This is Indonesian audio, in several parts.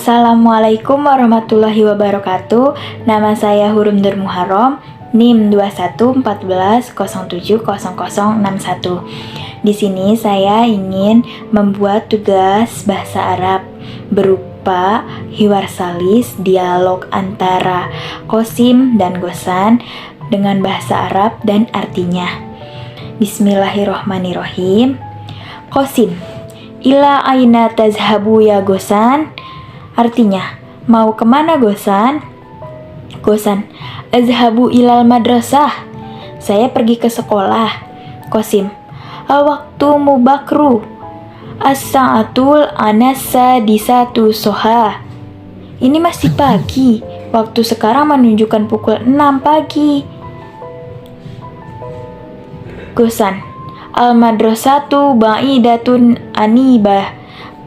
Assalamualaikum warahmatullahi wabarakatuh. Nama saya Hurum Nur Muharram, NIM 2114070061. Di sini saya ingin membuat tugas bahasa Arab berupa hiwar salis, dialog antara Qasim dan Gosan dengan bahasa Arab dan artinya. Bismillahirrohmanirrohim. Qasim, ila aina tazhabu ya Gosan? Artinya, mau kemana Gosan? Gosan, azhabu ilal madrasah. Saya pergi ke sekolah. Qasim, al-waktu mubakru. As-sa'atul anasa disatu soha. Ini masih pagi. Waktu sekarang menunjukkan pukul 6 pagi. Gosan, al-madrasatu ba'idatun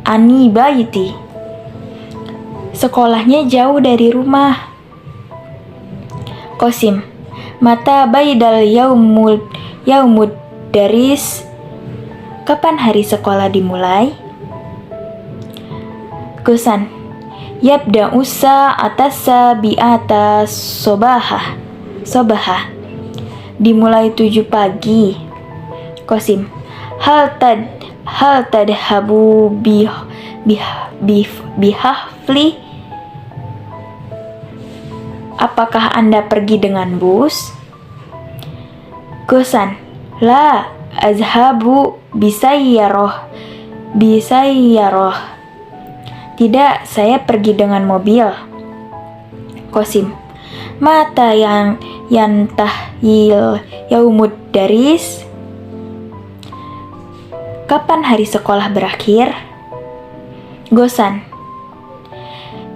anibaiti. Sekolahnya jauh dari rumah. Qasim, mata baidal yaumud daris. Kapan hari sekolah dimulai? Gosan, yabda usa atasa bi'ata sobaha. Dimulai 7 pagi. Qasim, hal tadhabu bihafli. Apakah Anda pergi dengan bus? Gosan, la azhabu bisayyaroh. Tidak, saya pergi dengan mobil. Qasim, mata yang yantahil yaumud daris. Kapan hari sekolah berakhir? Gosan,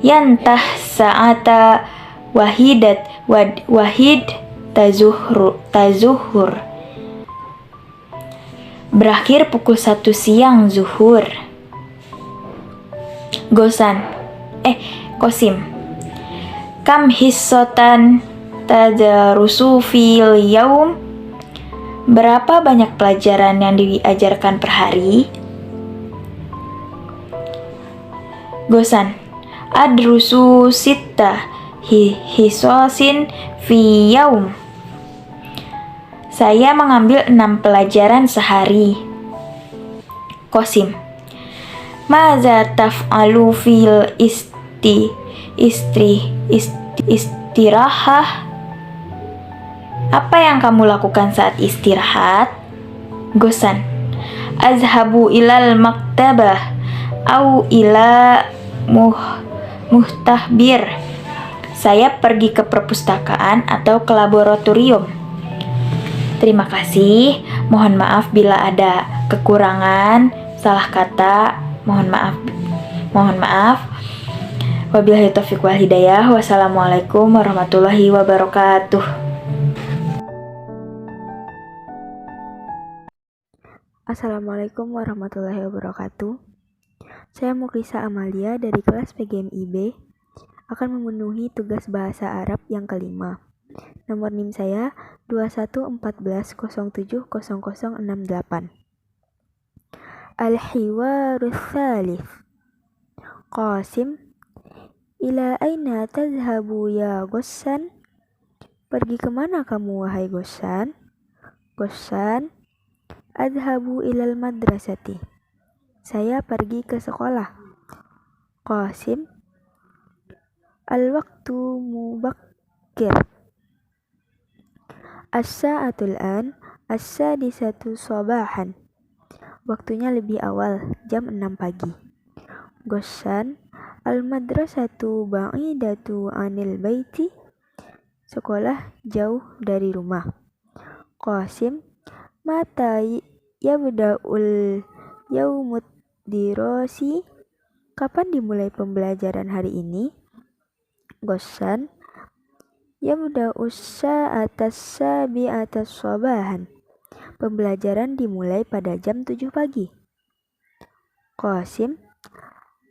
yantah sa'ata wahid tazuhur. Berakhir pukul 1 siang zuhur. Qasim, kam hissotan tadarusu fil yaum. Berapa banyak pelajaran yang diajarkan per hari? Gosan, adrusu sitta hisosin fi yaum. Saya mengambil 6 pelajaran sehari. Qasim, maza taf'alu fil istirahah. Apa yang kamu lakukan saat istirahat? Gosan, azhabu ilal maktabah au ila muhtahbir. Saya pergi ke perpustakaan atau ke laboratorium. Terima kasih. Mohon maaf bila ada kekurangan, salah kata. Mohon maaf. Wabillahi taufiq wal hidayah. Wassalamualaikum warahmatullahi wabarakatuh. Assalamualaikum warahmatullahi wabarakatuh. Saya Mukisa Amalia dari kelas PGMIB akan memenuhi tugas bahasa Arab yang kelima. Nomor NIM saya 2114070068. Al-hiwarus tsalits. Qasim, ila aina tazhabu ya Gosan? Pergi kemana kamu wahai Gosan? Gosan, adhabu ilal madrasati. Saya pergi ke sekolah. Qasim, al-waktu mubakkir. As-sa'atul an as-sadisatu sobahan. Waktunya lebih awal, jam 6 pagi. Gosan, al-madrasatu ba'idatu anil baiti. Sekolah jauh dari rumah. Qasim, mata yabda'ul yaumud dirasi. Kapan dimulai pembelajaran hari ini? Gosan, yabda'us sa'atas sabi'atas sobahan. Pembelajaran dimulai pada jam 7 pagi. Qasim,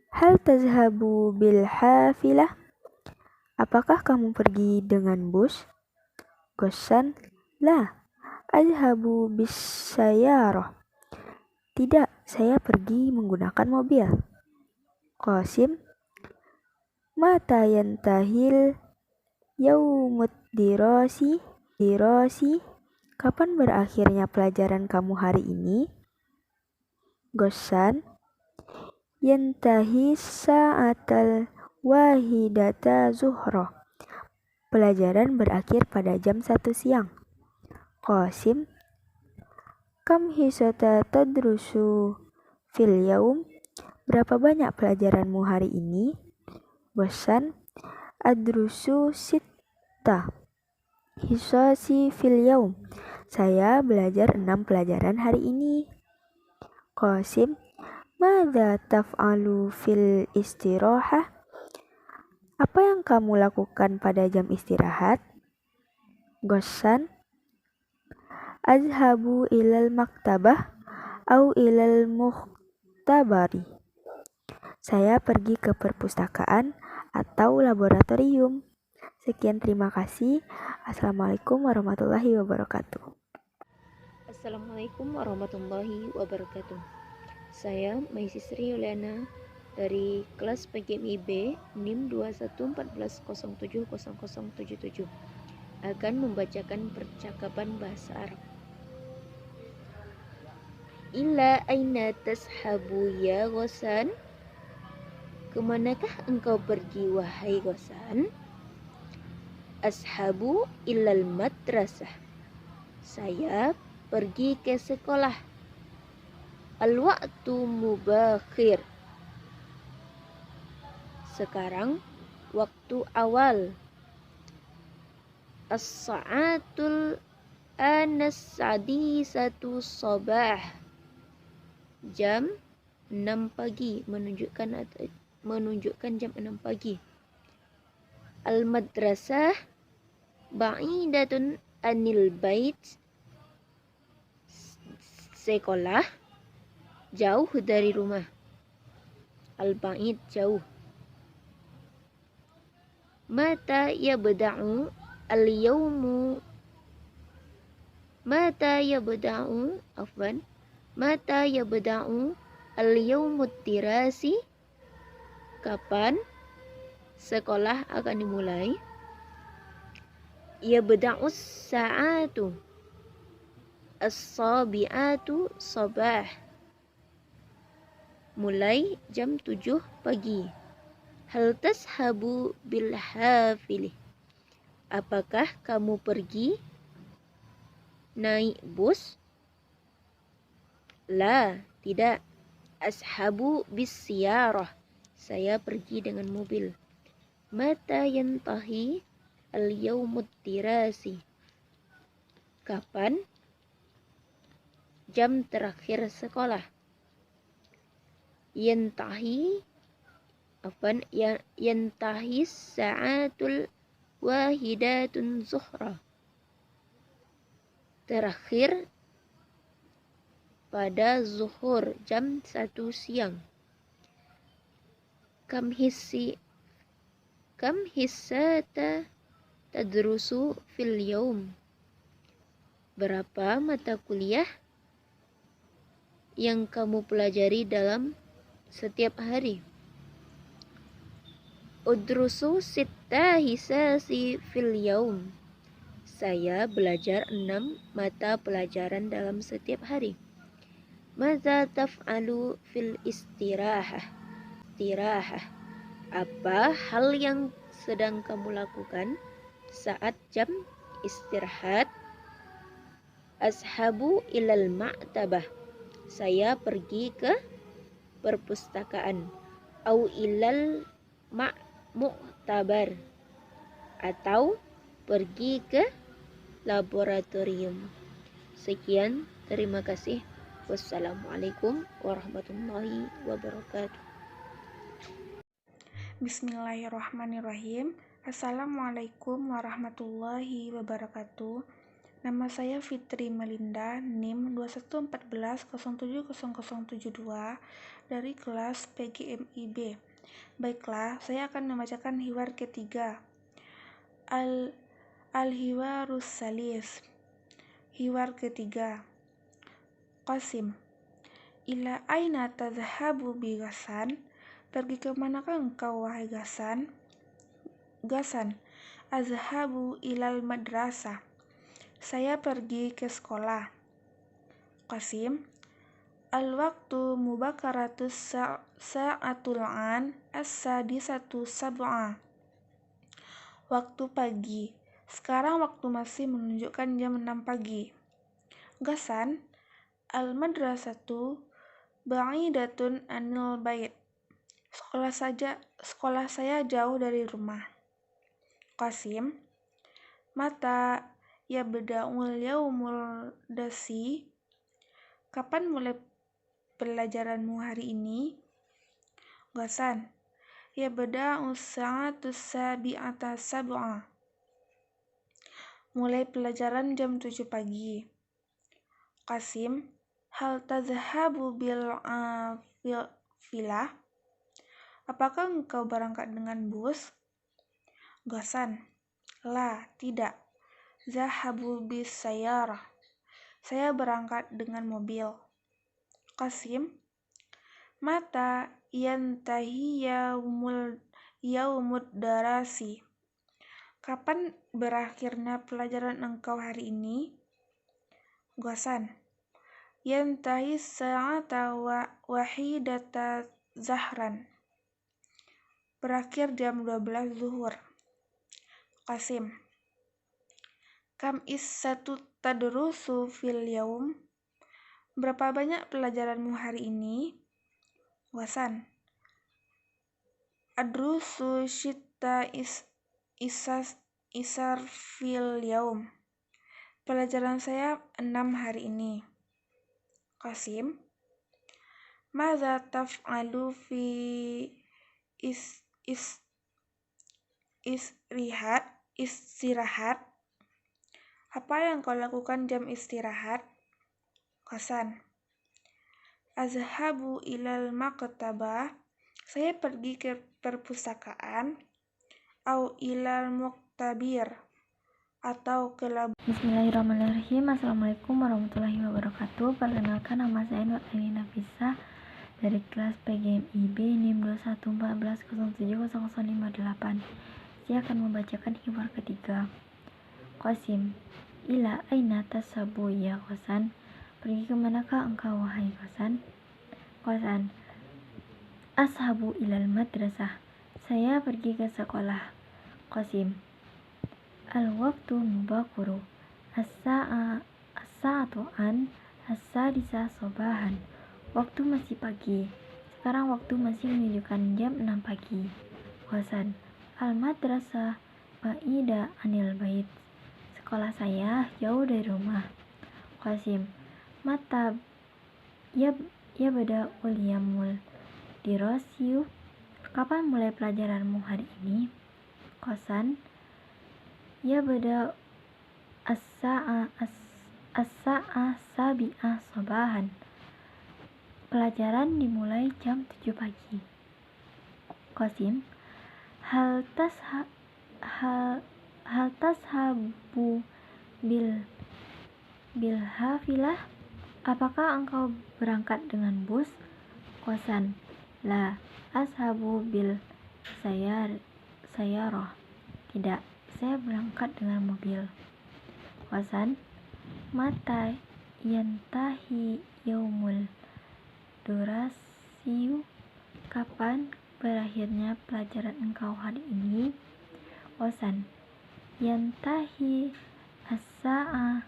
hal tazhabu bil hafilah. Apakah kamu pergi dengan bus? Gosan, la azhabu bis sayyarah. Tidak, saya pergi menggunakan mobil. Qasim, Mata yantahil yaumud dirasi? Kapan berakhirnya pelajaran kamu hari ini? Gosan, yantahi sa'atal wahidata zuhro. Pelajaran berakhir pada jam 1 siang. Qasim, kam hisata tadrusu fil yaum? Berapa banyak pelajaranmu hari ini? Gosan, adrusu sitta hisasi fil yaum. Saya belajar 6 pelajaran hari ini. Qasim, madza taf'alu fil istirahah? Apa yang kamu lakukan pada jam istirahat? Gosan, azhabu ilal maktabah au ilal mukhtabari. Saya pergi ke perpustakaan atau laboratorium. Sekian, terima kasih. Assalamualaikum warahmatullahi wabarakatuh. Assalamualaikum warahmatullahi wabarakatuh. Saya Maisisri Yuliana dari kelas PGMIB NIM 2114070077 akan membacakan percakapan bahasa Arab. Ila aina tashabu ya Ghosan? Kemanakah engkau pergi wahai Ghosan? Ashabu ilal madrasah. Saya pergi ke sekolah. Al-waqtu mubakhir. Sekarang waktu awal. As-sa'atul anas-sadisatu sabah. Jam 6 pagi, menunjukkan jam 6 pagi. Al-madrasah ba'idatun anil bait. Sekolah jauh dari rumah. Al-ba'id jauh. Mata yabda'u al-yawmu al-yawmud dirasi? Kapan sekolah akan dimulai? Yabda'us sa'atu as-sabi'atu sabah. Mulai jam 7 pagi. Hal tashabu bil hafilih. Apakah kamu pergi naik bus? La, tidak. Ashabu bis siyarah. Saya pergi dengan mobil. Mata yantahi al-yawmud dirasi? Kapan jam terakhir sekolah? Yantahi sa'atul wahidatun zuhra. Terakhir pada zuhur, jam 1 siang. Kam hissata tadrusu fil yaum? Berapa mata kuliah yang kamu pelajari dalam setiap hari? Udrusu sitta hisasi fil yaum. Saya belajar 6 mata pelajaran dalam setiap hari. Madza taf'alu fil istirahah? Apa hal yang sedang kamu lakukan saat jam istirahat? Ashabu ilal maktabah. Saya pergi ke perpustakaan. Au ilal mu'tabar. Atau pergi ke laboratorium. Sekian, terima kasih. Wassalamualaikum warahmatullahi wabarakatuh. Bismillahirrahmanirrahim. Assalamualaikum warahmatullahi wabarakatuh. Nama saya Fitri Melinda, NIM 2114070072 dari kelas PGMIB. Baiklah, saya akan membacakan hiwar ketiga. Al-hiwarus salis. Hiwar ketiga. Qasim, ila aina tadhhabu bi Ghassan? Pergi ke manakah engkau wahai Ghassan? Gasan. Azhabu ilal madrasah. Saya pergi ke sekolah. Qasim. Al-waqtu mubakaratus sa'atul an as-sadisatu sab'a. Waktu pagi. Sekarang waktu masih menunjukkan jam 6 pagi. Gasan. Al-madrasatu ba'idatun anil bait. Sekolah saya jauh dari rumah. Qasim. Mata yabda'ul yaumul dasi. Kapan mulai pelajaranmu hari ini? Gasan. Yabda'u sa'atu sabi'ata sab'a. Mulai pelajaran jam 7 pagi. Qasim. Hal tazhabu bil filah? Apakah engkau berangkat dengan bus? Gasan. La, tidak. Zahabu bis sayarah. Saya berangkat dengan mobil. Qasim. Mata yantahi yaumud darasi. Kapan berakhirnya pelajaran engkau hari ini? Gasan. Yantahi sa'ata wahidata zahran. Berakhir jam 12 zuhur. Qasim. Kam issatu tadrusu fil yaum? Berapa banyak pelajaranmu hari ini? Gasan. Adrusu syitta isar fil yaum. Pelajaran saya 6 hari ini. Qasim. Madza taf'alu fi istirahat? Apa yang kau lakukan jam istirahat? Qasan. Azhabu ilal maktabah. Saya pergi ke perpustakaan. Au ilal muktabir. Atau ke Bismillahirrahmanirrahim. Assalamualaikum warahmatullahi wabarakatuh. Perkenalkan, nama saya Nur Aini Nafisa dari kelas PGMIB NIM 2114070058. Saya akan membacakan hiwar ketiga. Qasim. Ila aina tasabu ya Qasan? Pergi kemanakah engkau wahai Qasan? Qasan. Ashabu ilal madrasah. Saya pergi ke sekolah. Qasim. Al-waqtu mubakuru. As-sa'atu an as-sadisa sobahan. Waktu masih pagi. Sekarang waktu masih menunjukkan jam 6 pagi. Qasan. Al-madrasah ba'ida anil bait. Sekolah saya jauh dari rumah. Qasim. Mata beda uliyamul dirasiu. Kapan mulai pelajaranmu hari ini? Qasan. Beda as-sa'a sabi'ah sobahan. Pelajaran dimulai jam 7 pagi. Qasim. Hal tashabu bil hafilah? Apakah engkau berangkat dengan bus? Qasan. La, ashabu bil sayarah. Tidak, saya berangkat dengan mobil. Qasan. Mata yantahi yaumul durasiyu? Kapan berakhirnya pelajaran engkau hari ini? Qasan. Yantahi as-sa'a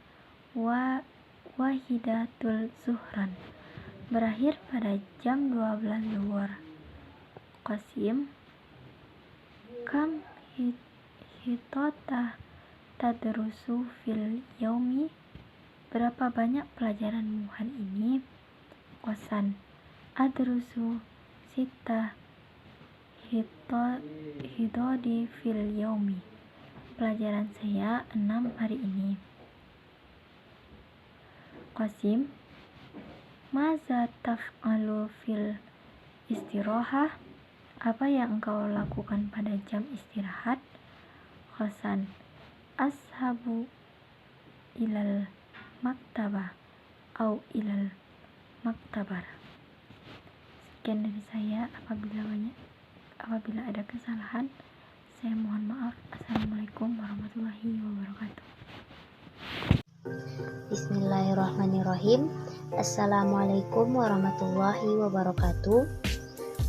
wahidatul zuhran. Berakhir pada jam 12 zuhur. Qasim. Kam hitota tadrusu fil yaumi? Berapa banyak pelajaranmu hari ini? Qasan. Adrusu sita hidodi fil yaumi. Pelajaran saya 6 hari ini. Qasim. Maza taf'alu fil istirahah? Apa yang engkau lakukan pada jam istirahat? Qasan. Ashabu ilal maktabah au ilal maktabar. Sekian dari saya. Apabila ada kesalahan, saya mohon maaf. Bismillahirrahmanirrahim. Assalamualaikum warahmatullahi wabarakatuh.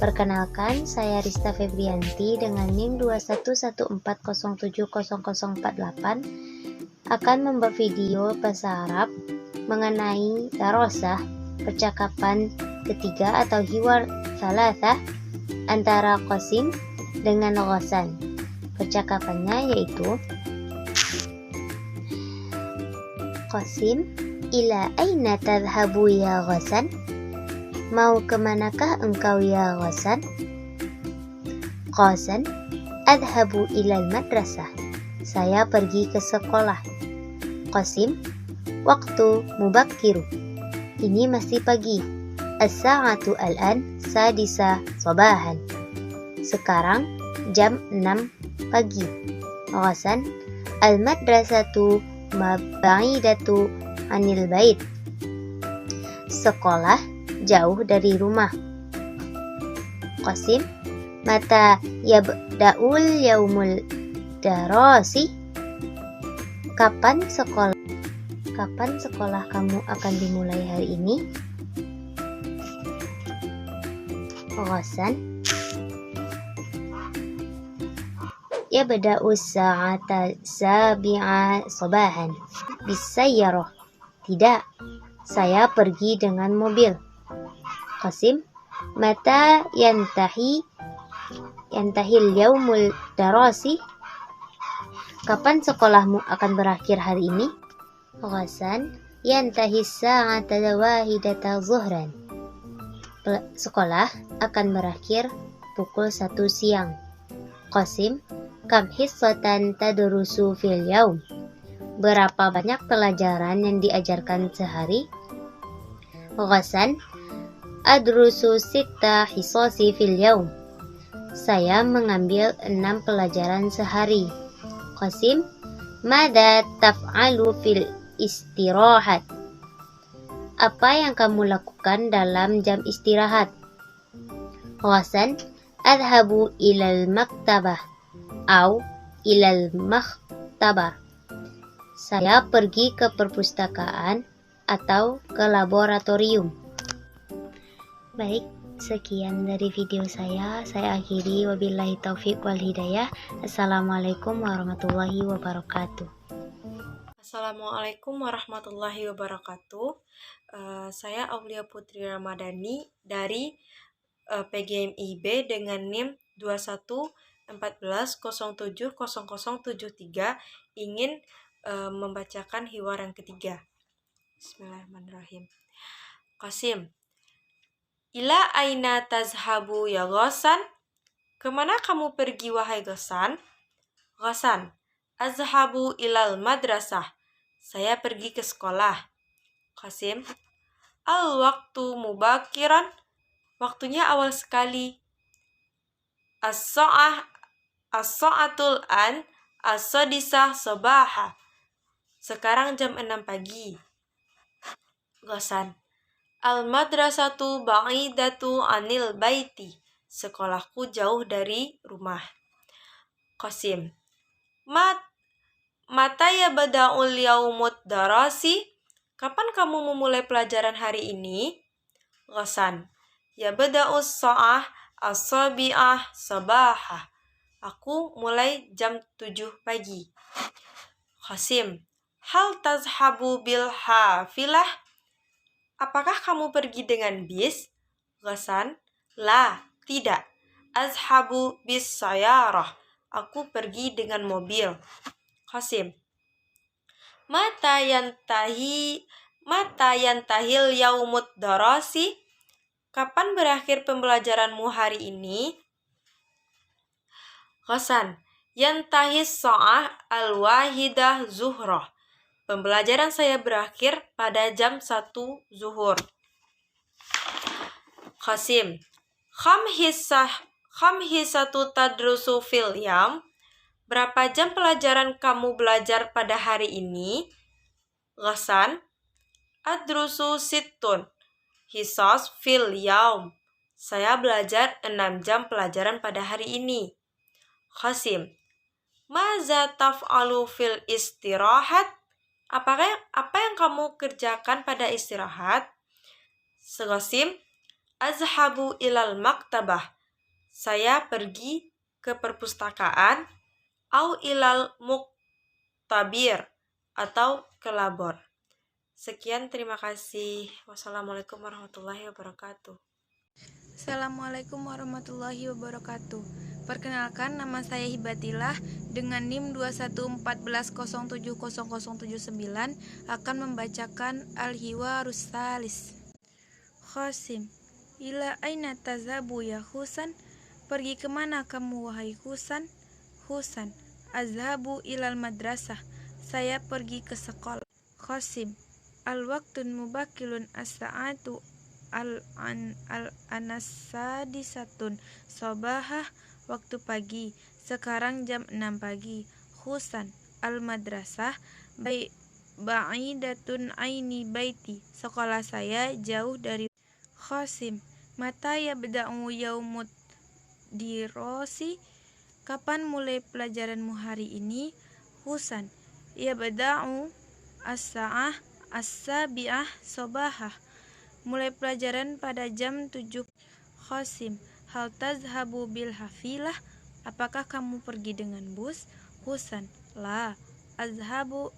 Perkenalkan, saya Rista Febrianti dengan NIM 2114070048 akan membuat video bahasa Arab mengenai darosah, percakapan ketiga atau hiwar thalathah antara Qasim dengan Ghassan. Percakapannya yaitu Qasim, ila aina tadhhabu ya Ghassan? Mau kemanakah engkau ya Ghassan? Ghassan, adhabu ilal madrasah. Saya pergi ke sekolah. Qasim, waktu mubakkiru. Ini masih pagi. As-sa'atu al-an sadisa sabahan. Sekarang jam 6 pagi. Ghassan, al-madrasatu mab'idatu anil bait. Sekolah jauh dari rumah. Qasim, mata yabda'ul yaumul darasi? Kapan sekolah kamu akan dimulai hari ini? Ghassan, yabda'u sa'ata sabi'a sabahan bisayyarah. Tidak, saya pergi dengan mobil. Qasim, mata yantahil yaumul darasi? Kapan sekolahmu akan berakhir hari ini? Ghassan, yantahi sa'ata wahidata zuhran. Sekolah akan berakhir pukul 1 siang. Qasim, kam hissatan tadrusu fil yaum? Berapa banyak pelajaran yang diajarkan sehari? Ghassan, adrusu sitta hisasi fil yaum. Saya mengambil 6 pelajaran sehari. Qasim, mada taf'alu fil istirahat? Apa yang kamu lakukan dalam jam istirahat? Ghassan, adhabu ilal maktabah au ilal makhtabah. Saya pergi ke perpustakaan atau ke laboratorium. Baik, sekian dari video saya. Saya akhiri, wabillahi taufiq wal hidayah. Assalamualaikum warahmatullahi wabarakatuh. Assalamualaikum warahmatullahi wabarakatuh. Saya Aulia Putri Ramadhani dari PGMIB dengan NIM 2114070073 ingin membacakan hiwar yang ketiga. Bismillahirrahmanirrahim. Qasim, ila aina tazhabu ya Ghassan? Kemana kamu pergi wahai Ghassan? Ghassan, azhabu ilal madrasah. Saya pergi ke sekolah. Qasim, al waktu mubakiran. Waktunya awal sekali. As-sa'atul an as-sadisah sabaha. Sekarang jam 6 pagi. Ghassan, al-madrasatu ba'idatu anil baiti. Sekolahku jauh dari rumah. Qasim, mata yabda'ul yaumud darasi? Kapan kamu memulai pelajaran hari ini? Ghassan, yabda'us sa'ah as-sabi'ah sabahah. Aku mulai jam 7 pagi. Qasim, hal tazhabu bil hafilah? Apakah kamu pergi dengan bis? Ghassan, la, tidak. Azhabu bis sayarah. Aku pergi dengan mobil. Qasim, mata yantahil yaumud darasi? Kapan berakhir pembelajaranmu hari ini? Ghassan, yantahis sa'ah al-wahidah zuhrah. Pembelajaran saya berakhir pada jam 1 zuhur. Qasim, kham hisatu tadrusu fil yam? Berapa jam pelajaran kamu belajar pada hari ini? Ghassan, adrusu sittun hisas fil yaum. Saya belajar 6 jam pelajaran pada hari ini. Qasim, maza taf'alu fil istirahat? Apa yang kamu kerjakan pada istirahat? Qasim, azhabu ilal maktabah. Saya pergi ke perpustakaan. Au ilal muktabir atau ke labor. Sekian, terima kasih. Wassalamualaikum warahmatullahi wabarakatuh. Assalamualaikum warahmatullahi wabarakatuh. Perkenalkan, nama saya Hibatillah dengan NIM 2114070079 akan membacakan Al-Hiwarus Salis. Qasim, ila aina tazabu ya Husan? Pergi kemana kamu wahai Husan? Husan, azhabu ilal madrasah. Saya pergi ke sekolah. Qasim, al-waktun mubakilun as-sa'atu al-anasadisatun sobahah, waktu pagi, sekarang jam 6 pagi. Husan, al-madrasah ba'idatun aini baiti, sekolah saya jauh dari. Qasim, mata yabda'u yaumud dirosi? Kapan mulai pelajaranmu hari ini? Husan, yabda'u as-sa'ah as-sabi'ah sobahah, mulai pelajaran pada jam 7. Qasim, hal tazhabu bil hafilah? Apakah kamu pergi dengan bus? Husan, la, azhabu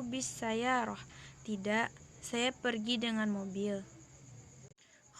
bis sayarah. Tidak, saya pergi dengan mobil.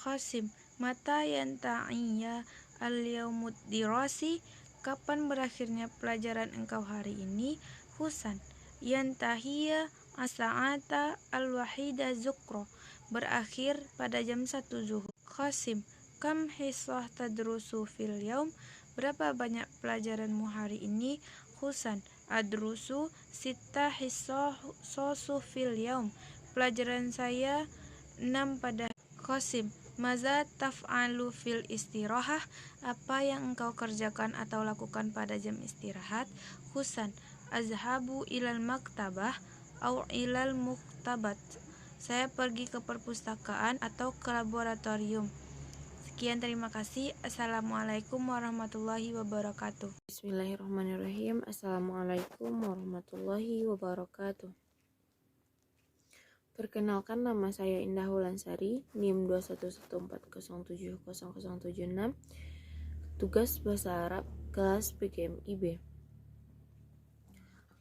Qasim, mata yanta'iyya al-yaumud dirasi? Kapan berakhirnya pelajaran engkau hari ini? Husan, yantahiyya as-sa'ata al-wahida zukro, berakhir pada jam 1 zuhur. Qasim, kam hisah tadrusu fil yaum? Berapa banyak pelajaranmu hari ini? Husan, adrusu sita hisah sosu fil yaum. Pelajaran saya 6 pada. Qasim, maza taf'alu fil istirahah? Apa yang engkau kerjakan atau lakukan pada jam istirahat? Husan, azhabu ilal maktabah au ilal muktabat. Saya pergi ke perpustakaan atau ke laboratorium. Sekian, terima kasih. Assalamualaikum warahmatullahi wabarakatuh. Bismillahirrahmanirrahim. Assalamualaikum warahmatullahi wabarakatuh. Perkenalkan, nama saya Indah Wulansari, NIM 2114070076, tugas bahasa Arab kelas PGMIB.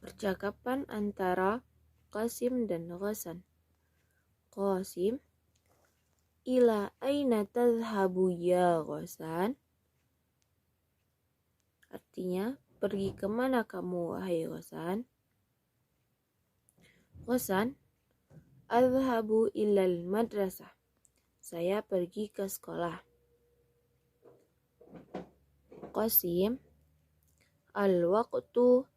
Percakapan antara Qasim dan Ghassan. Qasim, ila aina tadhhabu ya Ghassan? Artinya, pergi kemana kamu wahai Ghassan? Ghassan, adhabu ilal madrasah. Saya pergi ke sekolah. Qasim, al-waqtu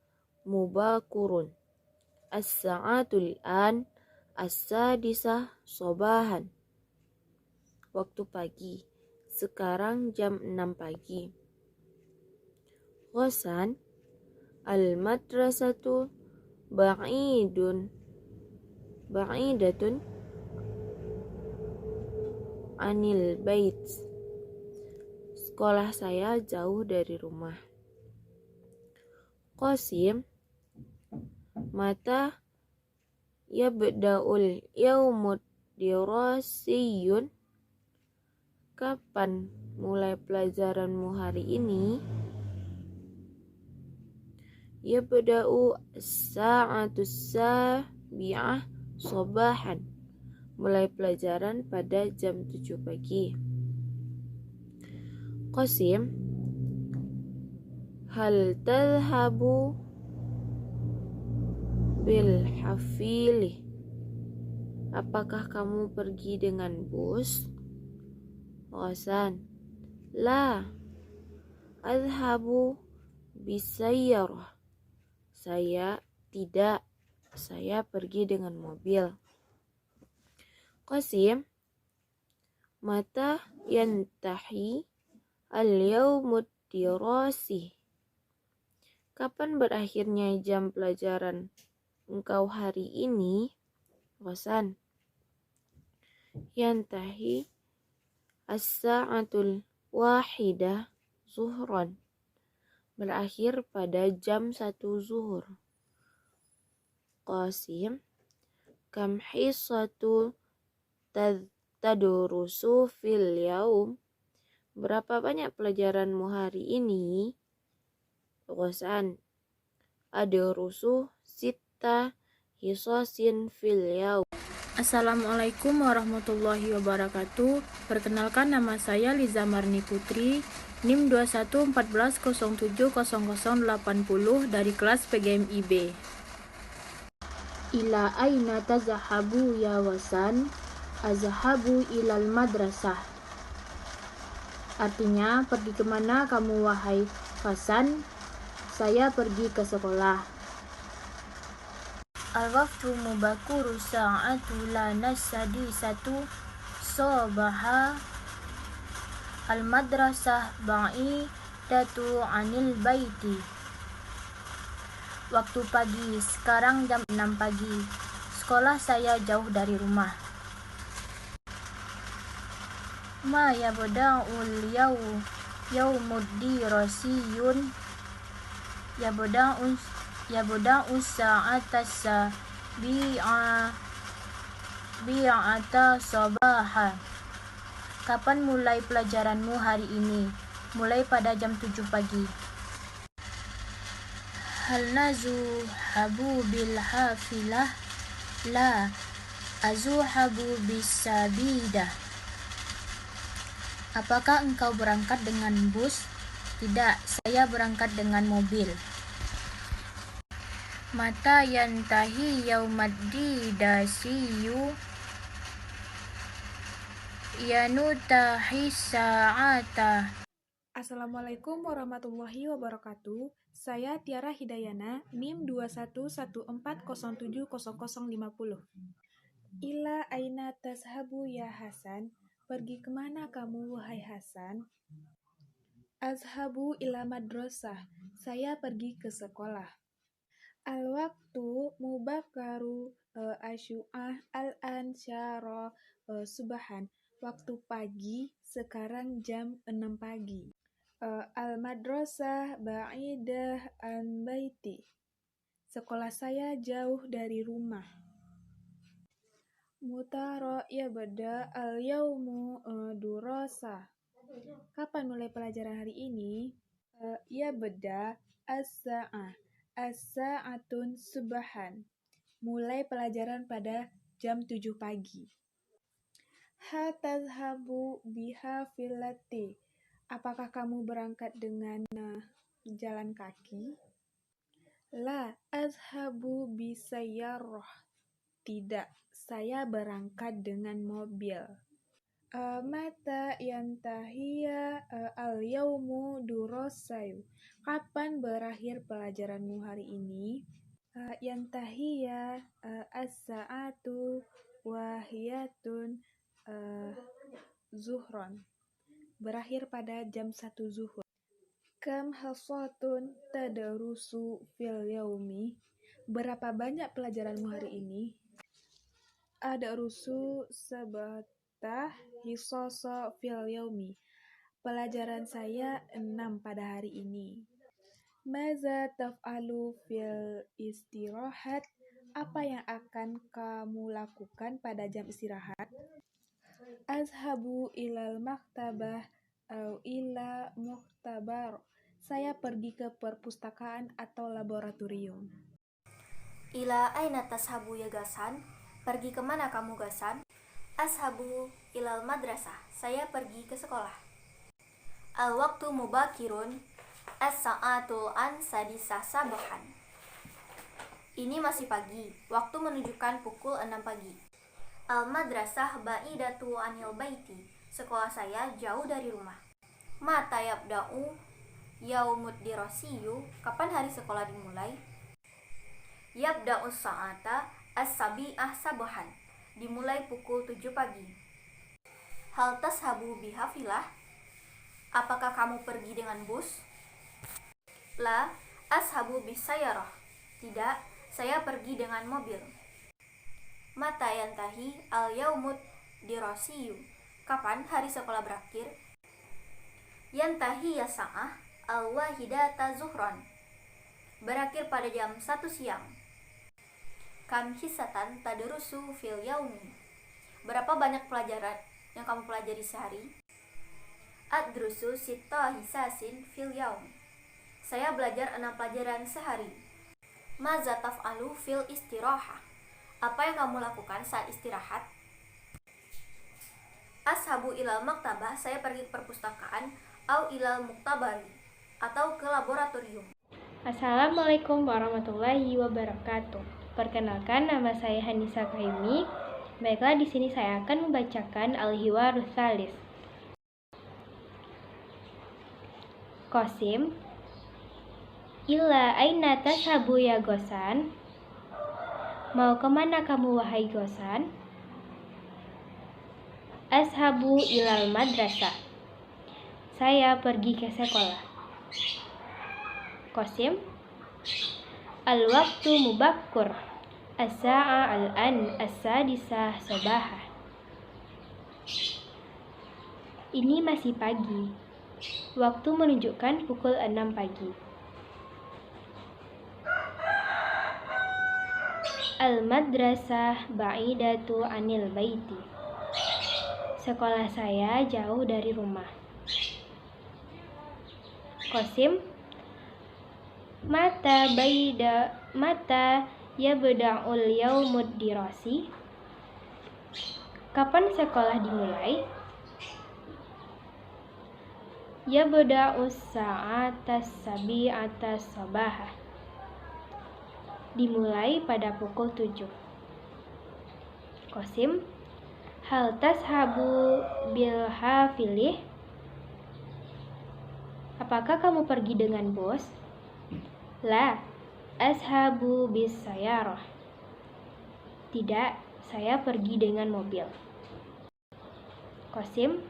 mubakurun. As-sa'atul an as-sadisah sobahan. Waktu pagi, sekarang jam 6 pagi. Ghassan, al-madrasatu ba'idatun anil bait. Sekolah saya jauh dari rumah. Qasim, mata yabda'ul yaumud dirasiyun? Kapan mulai pelajaranmu hari ini? Yabda'u sa'atus sabi'ah sobahan. Mulai pelajaran pada jam 7 pagi. Qasim, hal tadhhabu bil hafili? Apakah kamu pergi dengan bus? Ghassan, la, adhabu bisayyarah. Saya tidak, saya pergi dengan mobil. Qasim, mata yantahi al-yaumud dirasi? Kapan berakhirnya jam pelajaran engkau hari ini? Ghassan, yantahi as-sa'atul wahidah zuhran. Berakhir pada jam 1 zuhur. Qasim, kam hissatu tadrusu fil yaum? Berapa banyak pelajaranmu hari ini? Ghasan, adrusu sitta hisasin fil yaum. Assalamualaikum warahmatullahi wabarakatuh. Perkenalkan, nama saya Liza Marni Putri, NIM 2114070080 dari kelas PGMIB. Ila aina tazhabu ya Wasan? Azhabu ilal madrasah. Artinya, pergi kemana kamu wahai Hasan? Saya pergi ke sekolah. Al-waqtu mubakuru sa'atu la nasadi satu sobaha. Al-madrasah ba'idatu anil baiti. Waktu pagi, sekarang jam 6 pagi. Sekolah saya jauh dari rumah. Ma yabda'ul yawmuddirasiyun yabda'u sa'atas bi'ata sabaha. Kapan mulai pelajaranmu hari ini? Mulai pada jam 7 pagi. Hal nazuhabu bil hafilah? La azuhabu bisabidah. Apakah engkau berangkat dengan bus? Tidak, saya berangkat dengan mobil. Mata yantahi yaumaddidasiyu yanutahi sa'ata. Assalamualaikum warahmatullahi wabarakatuh. Saya Tiara Hidayana, NIM 2114070050. Ila aina tazhabu ya Hasan? Pergi kemana kamu wahai Hasan? Azhabu ila madrasah. Saya pergi ke sekolah. Al-waktu mubakaru asyu'ah al-an syara subahan. Waktu pagi, sekarang jam 6 pagi. Al-madrasah ba'idah an baiti. Sekolah saya jauh dari rumah. Mutara yabda al-yawmu durasa. Kapan mulai pelajaran hari ini? Yabda as-sa'atun subahan. Mulai pelajaran pada jam 7 pagi. Hal tazhabu biha filati. Apakah kamu berangkat dengan jalan kaki? La azhabu bisayyarah. Tidak, saya berangkat dengan mobil. Mata yantahiya al-yawmu durasayu. Kapan berakhir pelajaranmu hari ini? Yantahiya as-sa'atu wahiyatun zuhron. Berakhir pada jam 1 zuhur. Kam hasatun tadrusu fil yaumi? Berapa banyak pelajaranmu hari ini? Adrusu sabatah hisasa fil yaumi. Pelajaran saya 6 pada hari ini. Maza taf'alu fil istirahat? Apa yang akan kamu lakukan pada jam istirahat? Azhabu ilal maktabah au ila muhtabar. Saya pergi ke perpustakaan atau laboratorium. Ila aina tashabu ya Gasan? Pergi kemana kamu Gasan? Ashabu ilal madrasah. Saya pergi ke sekolah. Al-waktu mubakirun as-sa'atu an sadisah sabahan. Ini masih pagi. Waktu menunjukkan pukul 6 pagi. Al-madrasah ba'idatu anil baiti. Sekolah saya jauh dari rumah. Mata yabda'u yaumuddirasiyu. Kapan hari sekolah dimulai? Yabda'u sa'ata as-sabi'ah sabahan. Dimulai pukul 7 pagi. Hal tashabu bihafilah? Apakah kamu pergi dengan bus? La ashabu bisayyarah. Tidak, saya pergi dengan mobil. Mata yantahi al-yaumud dirasiyu. Kapan hari sekolah berakhir? Yantahi ya sa'ah al-wahidata zuhron. Berakhir pada jam 1 siang. Kam hisatan tadrusu fil yaumi. Berapa banyak pelajaran yang kamu pelajari sehari? Adrusu sitta hisasin fil yaum. Saya belajar 6 pelajaran sehari. Maza taf'alu fil istirahah. Apa yang kamu lakukan saat istirahat? Ashabu ilal maktabah. Saya pergi ke perpustakaan. Au ilal muktabari. Atau ke laboratorium. Assalamualaikum warahmatullahi wabarakatuh. Perkenalkan, nama saya Hanisa Kahimi. Baiklah, di sini saya akan membacakan Al-Hiwarus Tsalis. Qasim, ila aina tashabu ya Gosan? Mau kemana kamu wahai Gosan? Ashabu ilal madrasah. Saya pergi ke sekolah. Qasim, al-waktu mubakkur. As-sa'a al-an as-sadisah sabahah. Ini masih pagi. Waktu menunjukkan pukul 6 pagi. Al-madrasah ba'idatu anil baiti. Sekolah saya jauh dari rumah. Qasim, mata yabda'ul yaumud dirasi. Kapan sekolah dimulai? Yabda'us sa'atas sabi'atas sabahah. Dimulai pada pukul 7. Qasim, hal tashabu bil hafilih. Apakah kamu pergi dengan bos? La ashabu bis sayarah. Tidak, saya pergi dengan mobil. Qasim,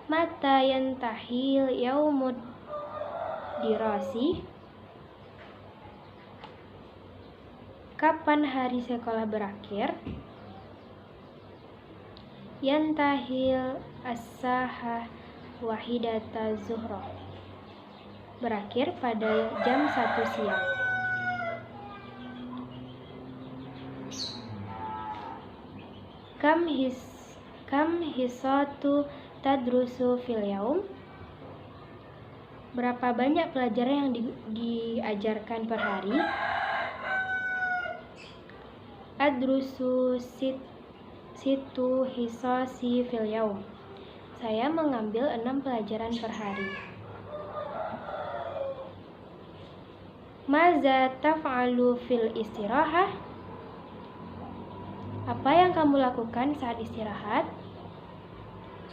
mata yantahil yaumud dirasi. Kapan hari sekolah berakhir? Yantahil as-sahah wahidata zuhroh. Berakhir pada jam 1 siang. Kam hisatu tadrusu fil yaum. Berapa banyak pelajaran yang diajarkan per hari? Adrusu situ hisasi fil yaum. Saya mengambil 6 pelajaran per hari. Maza taf'alu fil istirahah. Apa yang kamu lakukan saat istirahat?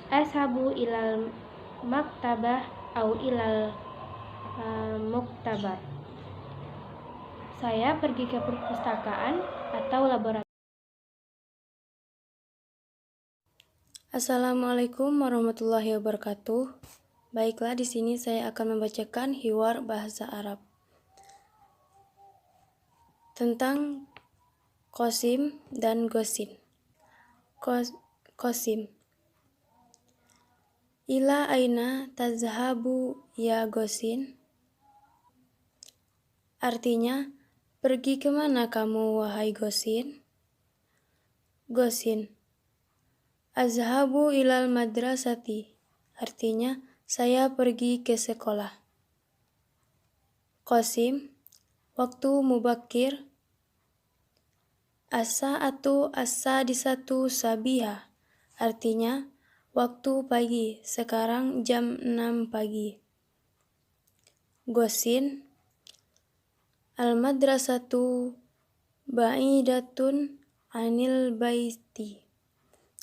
Ashabu ilal maktabah au ilal muktabar. Saya pergi ke perpustakaan atau laboratorium. Assalamualaikum warahmatullahi wabarakatuh. Baiklah, di sini saya akan membacakan hiwar bahasa Arab tentang Qasim dan Gosin. Qasim, ila aina tazhabu ya Gosin? Artinya, pergi kemana kamu wahai Gosin? Gosin, azhabu ilal madrasati. Artinya, saya pergi ke sekolah. Qasim, waktu mubakir. As-sa'atu as-sadisatu sabiha. Artinya, waktu pagi. Sekarang jam 6 pagi. Gosin, al-madrasatu ba'idatun anil baiti.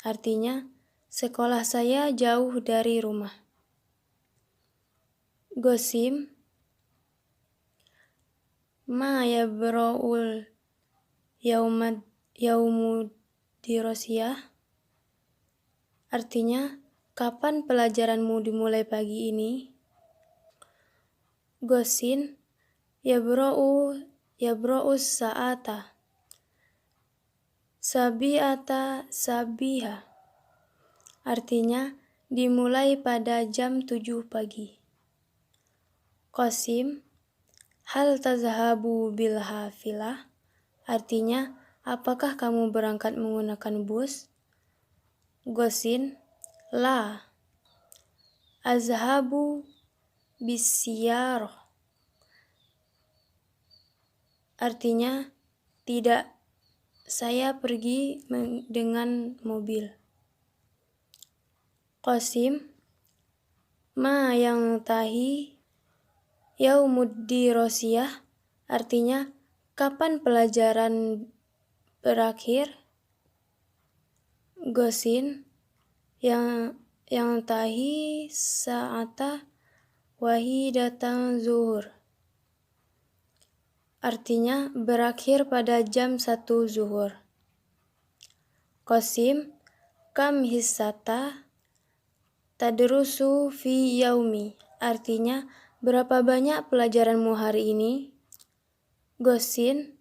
Artinya, sekolah saya jauh dari rumah. Gosim, ma yabra'ul yaumud dirasiyah. Artinya, kapan pelajaranmu dimulai pagi ini? Gosin, yabra'us sa'ata sabi'ata sabiha. Artinya, dimulai pada jam 7 pagi. Qasim, hal tazhabu bil hafilah. artinya, apakah kamu berangkat menggunakan bus? Gosin, la. Azhabu bisyarah, artinya, tidak, saya pergi dengan mobil. Qasim, ma yang tahi yaumuddirosiyah, artinya, kapan pelajaran berakhir? Gosin, yang tahi sa'ata wahidatan zuhur, artinya berakhir pada jam 1 zuhur. Qasim, kam hissata tadrusu fi yaumi, artinya berapa banyak pelajaranmu hari ini? Gosin,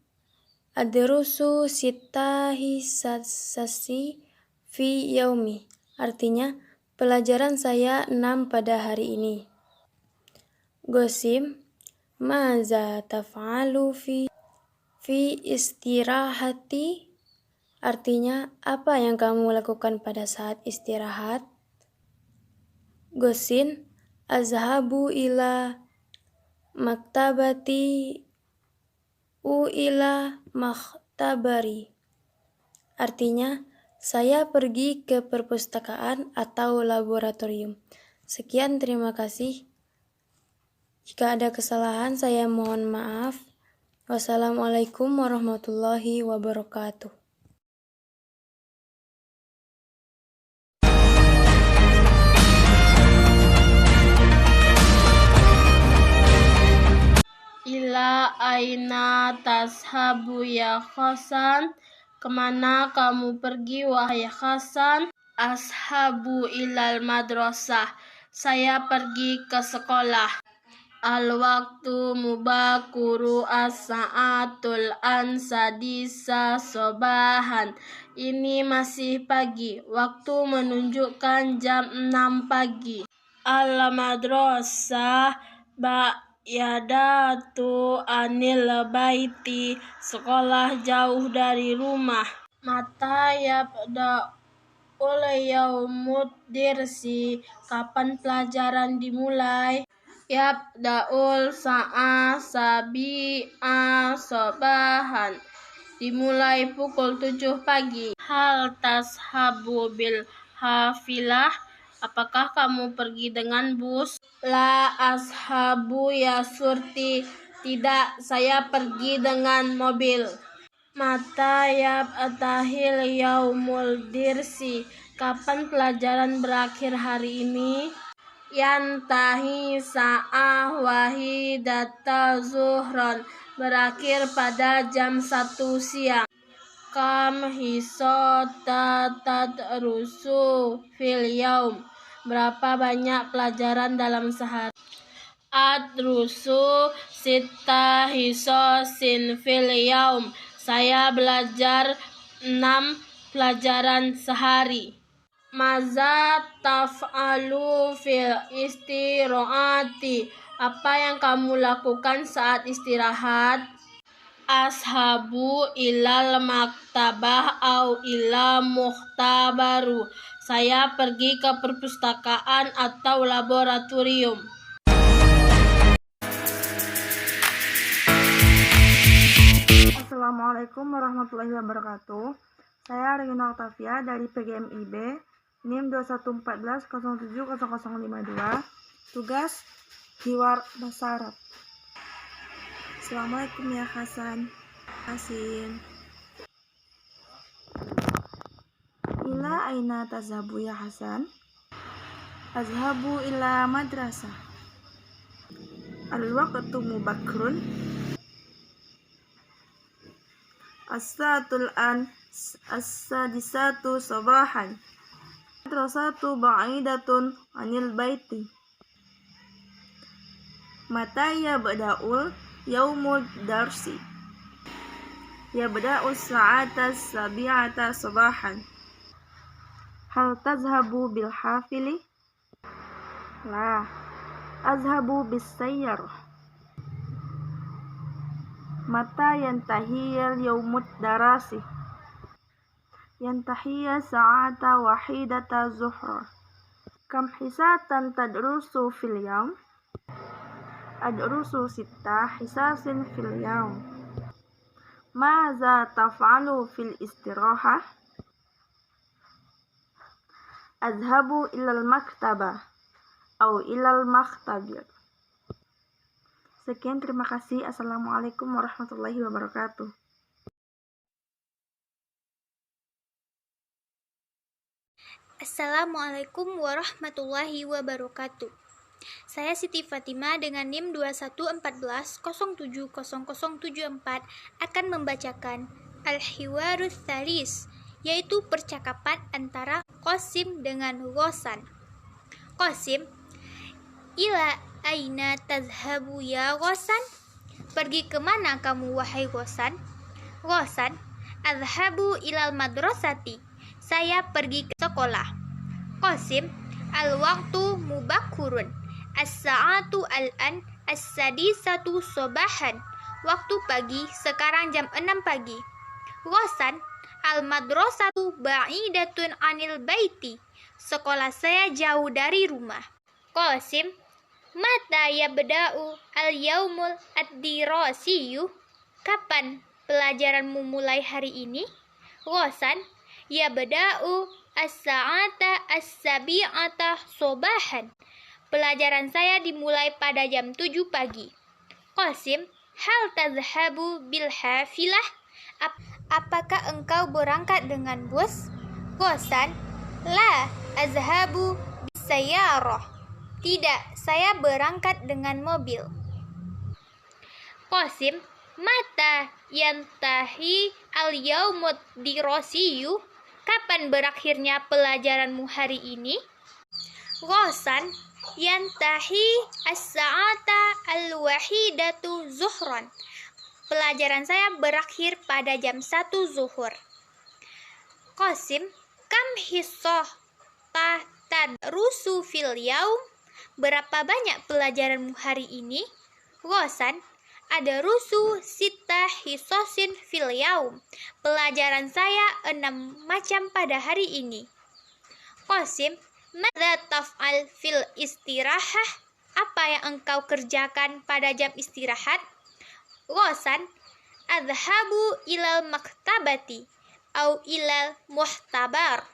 adrusu sita hissasi fi yaumi, artinya pelajaran saya 6 pada hari ini. Gosim, maza taf'alu fi istirahati, artinya apa yang kamu lakukan pada saat istirahat? Gosin, azhabu ila maktabati ila maktabari, artinya saya pergi ke perpustakaan atau laboratorium. Sekian, terima kasih. Jika ada kesalahan, saya mohon maaf. Wassalamualaikum warahmatullahi wabarakatuh. Ila aina tashabu ya Hasan? Kemana kamu pergi wahai Hasan? Ashabu ilal madrasah. Saya pergi ke sekolah. Al-waktu mubakuru as-sa'atul ansadisa sobahan. Ini masih pagi. Waktu menunjukkan jam 6 pagi. Al-madrasah ba'yadatu anil baiti. Sekolah jauh dari rumah. Mata yabda yaumud dirsi. Kapan pelajaran dimulai? Yabda'ul sa'a sabi'a sobahan. Dimulai pukul 7 pagi. Hal tashabu bil hafilah. Apakah kamu pergi dengan bus? La ashabu ya surti. Tidak, saya pergi dengan mobil. Mata yabtahil yaumul dirsi. Kapan pelajaran berakhir hari ini? Yantahi sa'ah wahidata zuhron. Berakhir pada jam 1 siang. Kam hisota tadrusu fil yaum. Berapa banyak pelajaran dalam sehari? Adrusu sita hisosin fil yaum. Saya belajar 6 pelajaran sehari. Maza taf'alu fil istiraati. Apa yang kamu lakukan saat istirahat? Ashabu ilal maktabah au ila muhtabaru. Saya pergi ke perpustakaan atau laboratorium. Assalamualaikum warahmatullahi wabarakatuh. Saya Regina Octavia dari PGMIB, NIM 2114070052. Tugas Hiwar Bahasa Arab. Assalamualaikum ya Hasan. Asin. Ila aina tazhabu ya Hasan? Azhabu ila madrasah. Al-waqtu mubakrun. As-saatul an as-sadisatu sabahan. Madrasatu ba'idatun anil baiti. Mata yabda'ul yaumud darsi. Yabda'u sa'ata sabi'ata sabahan. Hal tazhabu bil hafili? La, azhabu bis sayyarah. Mata yantahiyal yaumud darasi? Yantahiya sa'ata wahidata zuhra. Kam hisatan tadrusu fil yaum? Adrusu sitta hisasin fil yaum. Maza taf'alu fil istirahah? Adhabu ilal maktabah atau ilal maktabir. Sekian, terima kasih. Assalamualaikum warahmatullahi wabarakatuh. Assalamualaikum warahmatullahi wabarakatuh. Saya Siti Fatimah dengan NIM 2114070074 akan membacakan Al-Hiwarus Tsalis, yaitu percakapan antara Qasim dengan Ghassan. Qasim, ila aina tazhabu ya Ghassan? Pergi kemana kamu wahai Ghassan? Ghassan, azhabu ilal madrasati. Saya pergi ke sekolah. Qasim, al-waqtu mubakurun. As-sa'atu al-an as-sadisatu sobahan. Waktu pagi, sekarang jam 6 pagi. Ghassan, al-madrasatu ba'idatun anil baiti. Sekolah saya jauh dari rumah. Qasim, mata yabda'u al-yaumul ad-dirasiyu? Kapan pelajaranmu mulai hari ini? Ghassan, yabda'u as-sa'ata as-sabi'ata sobahan. Pelajaran saya dimulai pada jam 7 pagi. Qasim, hal tazhabu bil hafilah? Apakah engkau berangkat dengan bus? Ghassan, la azhabu bisayyarah. Tidak, saya berangkat dengan mobil. Qasim, mata yantahi al-yaumud dirasiyu? Kapan berakhirnya pelajaranmu hari ini? Ghassan, yantahi as-sa'ata al-wahidatu zuhran. Pelajaran saya berakhir pada jam 1 zuhur. Qasim, kam hissah tadrusu fil yaum? Berapa banyak pelajaranmu hari ini? Ghassan, ada rusu sita hisosin fil yaum. Pelajaran saya 6 macam pada hari ini. Qasim, madza taf'al fil istirahah? Apa yang engkau kerjakan pada jam istirahat? Ghassan, adhabu ilal maktabati au ilal muhtabar.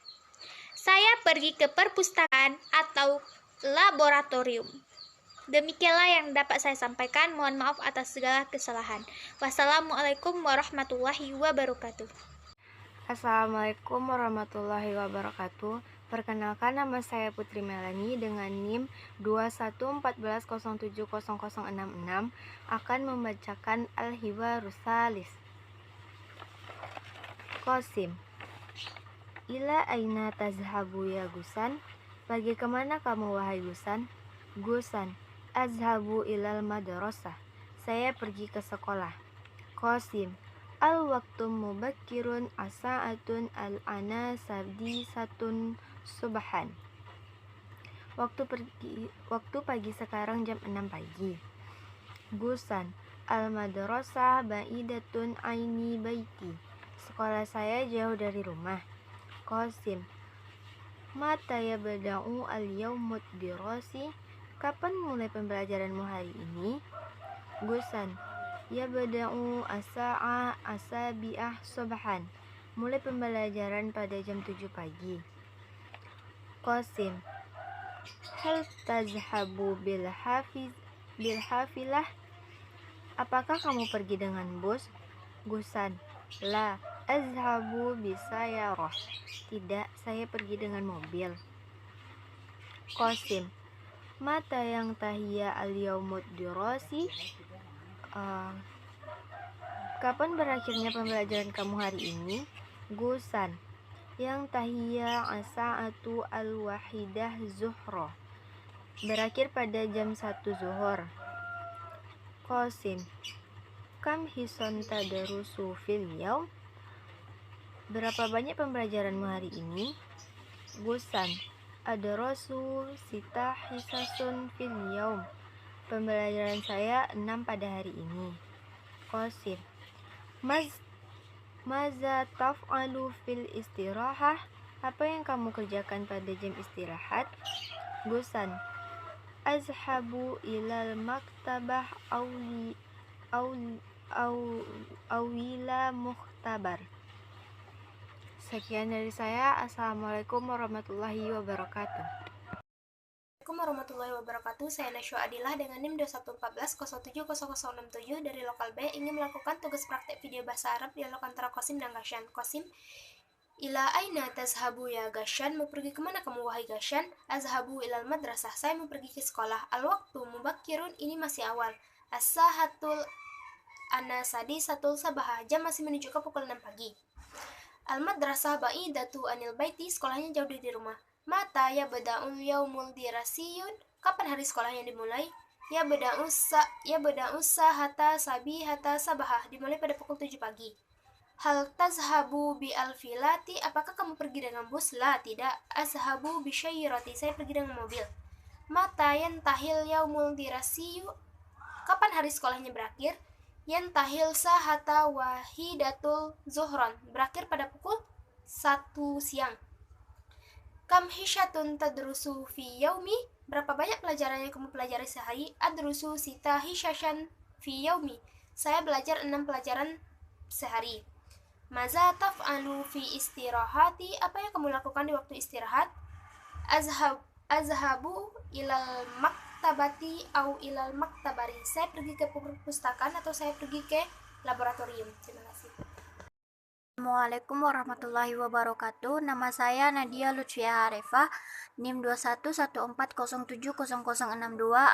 Saya pergi ke perpustakaan atau laboratorium. Demikianlah yang dapat saya sampaikan. Mohon maaf atas segala kesalahan. Wassalamualaikum warahmatullahi wabarakatuh. Assalamualaikum warahmatullahi wabarakatuh. Perkenalkan, nama saya Putri Melani dengan NIM 2114070066 akan membacakan Al-Hiwarus Tsalis. Qasim, ila aina tazhabu ya Ghassan? Pergi kemana kamu wahai Ghassan? Ghassan, azhabu ilal madrasah. Saya pergi ke sekolah. Qasim, al-waqtu mubakirun as-sa'atun al-ana sadisatun subahan. Waktu pagi sekarang jam 6 pagi. Ghassan, al-madrasah ba'idatun aini baiti. Sekolah saya jauh dari rumah. Qasim, mata yabda'u al-yaumud dirasi? Kapan mulai pembelajaranmu hari ini? Ghassan, yabda'u as-sa'a as-sabi'ah sobahan. Mulai pembelajaran pada jam 7 pagi. Qasim, hal tazhabu bil hafilah? Apakah kamu pergi dengan bus? Ghassan, la azhabu bisayyarah. Tidak, saya pergi dengan mobil. Qasim, mata yang tahiyya al-yaumud dirasi? Kapan berakhirnya pembelajaran kamu hari ini? Ghassan, yang tahiyya as-sa'atu al-wahidah zuhra. Berakhir pada jam 1 zuhur. Qasim, kam hisan tadarusu fil yaum? Berapa banyak pembelajaranmu hari ini? Ghassan, adarasu sita hisasun fil yaum. Pembelajaran saya 6 pada hari ini. Qasim. Maza taf'alu fil istirahah? Apa yang kamu kerjakan pada jam istirahat? Gosan. Azhabu ilal maktabah awila muhtabar. Sekian dari saya. Assalamualaikum warahmatullahi wabarakatuh. Assalamualaikum warahmatullahi wabarakatuh. Saya Nasyo Adilah dengan NIM 2114-070067 dari Lokal B ingin melakukan tugas praktek video bahasa Arab dialog antara Qasim dan Gashan. Qasim, ila aina tazhabu ya Gashan? Mau pergi kemana kamu wahai Gashan? Azhabu ilal madrasah. Saya mau pergi ke sekolah. Al-waktu mubakirun, ini masih awal. As-sahatul anasadi satul sabah, jam masih menunjuk ke pukul 6 pagi. Al-madrasah ba'idatu anil baiti, sekolahnya jauh dari rumah. Mata ya bada'ul yaumul dirasiyun, kapan hari sekolahnya dimulai? Ya bada'usa hatta sabahah, dimulai pada pukul 7 pagi. Hal tazhabu bi alfilati, apakah kamu pergi dengan bus? La, tidak. Azhabu bi syairati, saya pergi dengan mobil. Mata yantahil yaumul dirasiyu, kapan hari sekolahnya berakhir? Yantahil sahata wahidatul zuhran, berakhir pada pukul 1 siang. Kam hisyatun tadrusu fi yaumi, berapa banyak pelajaran yang kamu pelajari sehari? Adrusu sita hisyashan fi yaumi, saya belajar 6 pelajaran sehari. Maza taf'alu fi istirahati, apa yang kamu lakukan di waktu istirahat? Azhabu ilal maktabati au ilal maktabari, saya pergi ke perpustakaan atau saya pergi ke laboratorium. Terima kasih. Assalamualaikum warahmatullahi wabarakatuh. Nama saya Nadia Lutfia Harefah, NIM 2114070062,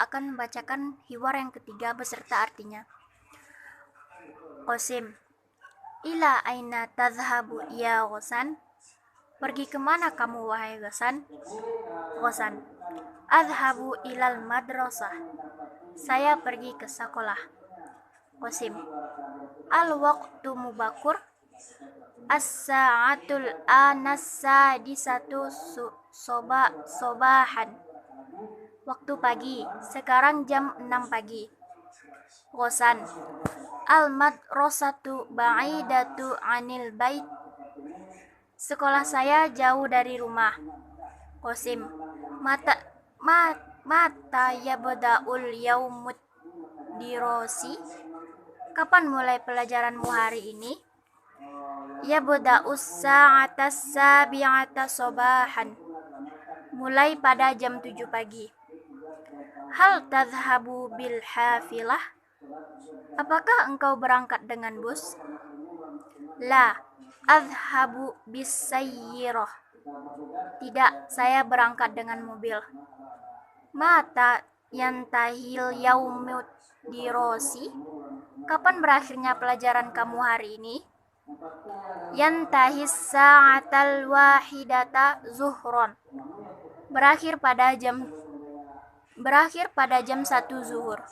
akan membacakan hiwar yang ketiga beserta artinya. Qasim, ila aina tazhabu ya Ghasan? Pergi kemana kamu wahai Ghasan? Ghasan, azhabu ilal madrasah, saya pergi ke sekolah. Qasim, al waqtu mubakur, as-sa'atul anassadisatu sobahan, waktu pagi, sekarang jam 6 pagi. Ghasan, al-madrasatu ba'idatu anil bait, sekolah saya jauh dari rumah. Qasim, mata yabda'ul yaumud dirasi, kapan mulai pelajaranmu hari ini? Yabda'us sa'atas sabi'ata sobahan, mulai pada jam 7 pagi. Hal tazhabu bil hafilah, apakah engkau berangkat dengan bus? La, azhabu bis sayyirah, tidak, saya berangkat dengan mobil. Mata yantahil yaumud dirasi, kapan berakhirnya pelajaran kamu hari ini? Yantahis sa'atal wahidata zuhron, berakhir pada jam 1 zuhur.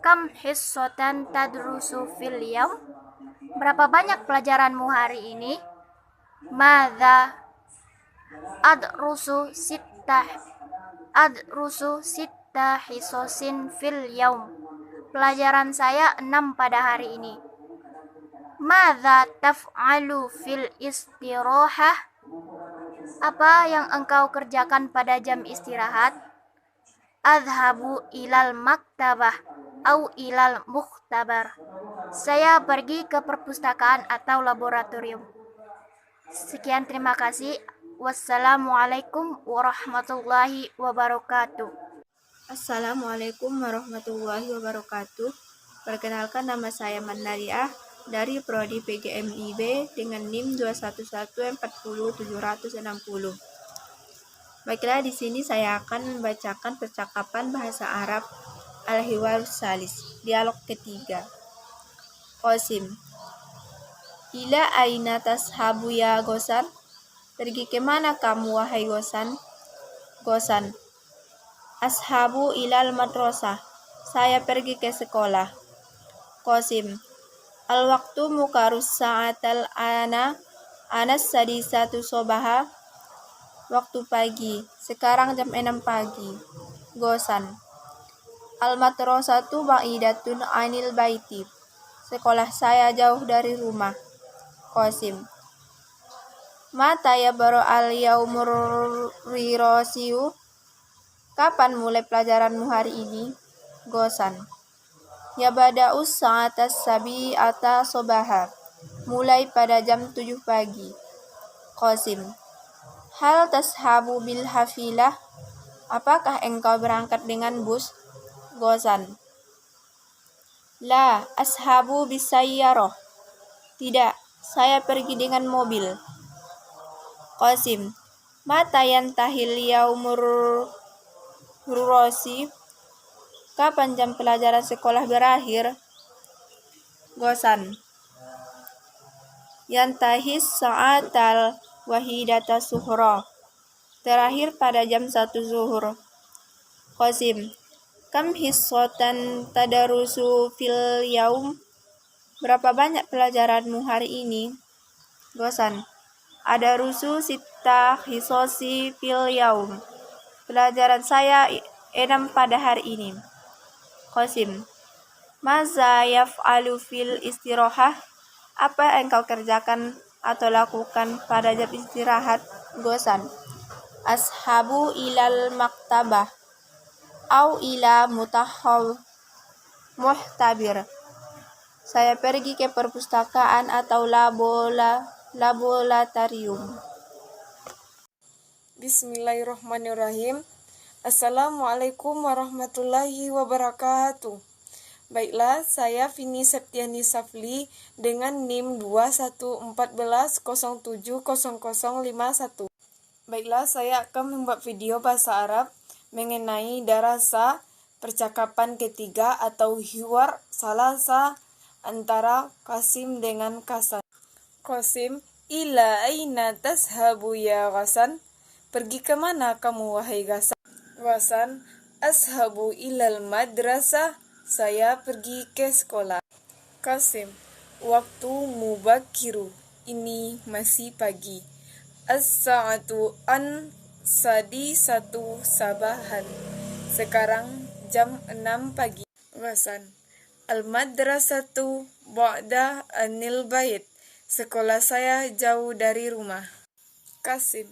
Kam hissatan tadrusu fil yaum, berapa banyak pelajaranmu hari ini? Madza adrusu sitta hisosin fil yaum, pelajaran saya 6 pada hari ini. Madza taf'alu fil istirahah, apa yang engkau kerjakan pada jam istirahat? Azhabu ilal maktabah au ilal mukhtabar, saya pergi ke perpustakaan atau laboratorium. Sekian, terima kasih. Wassalamualaikum warahmatullahi wabarakatuh. Assalamualaikum warahmatullahi wabarakatuh. Perkenalkan, nama saya Manariah dari Prodi PGMIB dengan NIM 211400760. Baiklah, di sini saya akan membacakan percakapan bahasa Arab Al-Hiwar Salis, dialog ketiga. Qasim, ila aina tashabu ya Ghasan? Pergi kemana kamu wahai Ghasan? Ghasan, ashabu ilal madrasah, saya pergi ke sekolah. Qasim, al-waktu mukarus sa'atal anas sadisatu sobaha, waktu pagi, sekarang jam 6 pagi. Ghasan, al-madrasatu ba'idatun anil baiti, Sekolah saya jauh dari rumah. Qasim. Mata ya baru al-yaumur rirosiu. Kapan mulai pelajaranmu hari ini? Gosan. Ya bada'us sa'atas sabi'ata sobaha. Mulai pada jam 7 pagi. Qasim. Hal tashabu bil hafilah? Apakah engkau berangkat dengan bus? Gosan. La ashabu bisayyarah. Tidak, saya pergi dengan mobil. Qasim. Mata yantahil yaumur rurosi. Kapan jam pelajaran sekolah berakhir? Gosan. Yantahis sa'atal wahidata suhra. Terakhir pada jam 1 zuhur. Qasim. Kam hissatan tadarusu fil yaum? Berapa banyak pelajaranmu hari ini? Gosan. Ada rusu sita hisosi fil yaum. Pelajaran saya 6 pada hari ini. Qasim. Maza yaf'alu fil istirahah? Apa yang kau kerjakan atau lakukan pada jam istirahat? Gosan. Ashabu ilal maktabah au ila muhtabir. Saya pergi ke perpustakaan atau laboratorium. Bismillahirrahmanirrahim. Assalamualaikum warahmatullahi wabarakatuh. Baiklah, saya Vini Septiani Safli dengan NIM 2114070051. Baiklah, saya akan membuat video bahasa Arab mengenai darasa percakapan ketiga atau hiwar salasa antara Qasim dengan Hasan. Qasim, ila aina tashabu ya Hasan? Pergi ke mana kamu wahai Hasan? Hasan, ashabu ilal madrasah. Saya pergi ke sekolah. Qasim, waktu mubakiru. Ini masih pagi. As-sa'atu an sadisatu sabahan. Sekarang jam 6 pagi. Hasan, al-madrasatu ba'da anil bait. Sekolah saya jauh dari rumah. Qasim,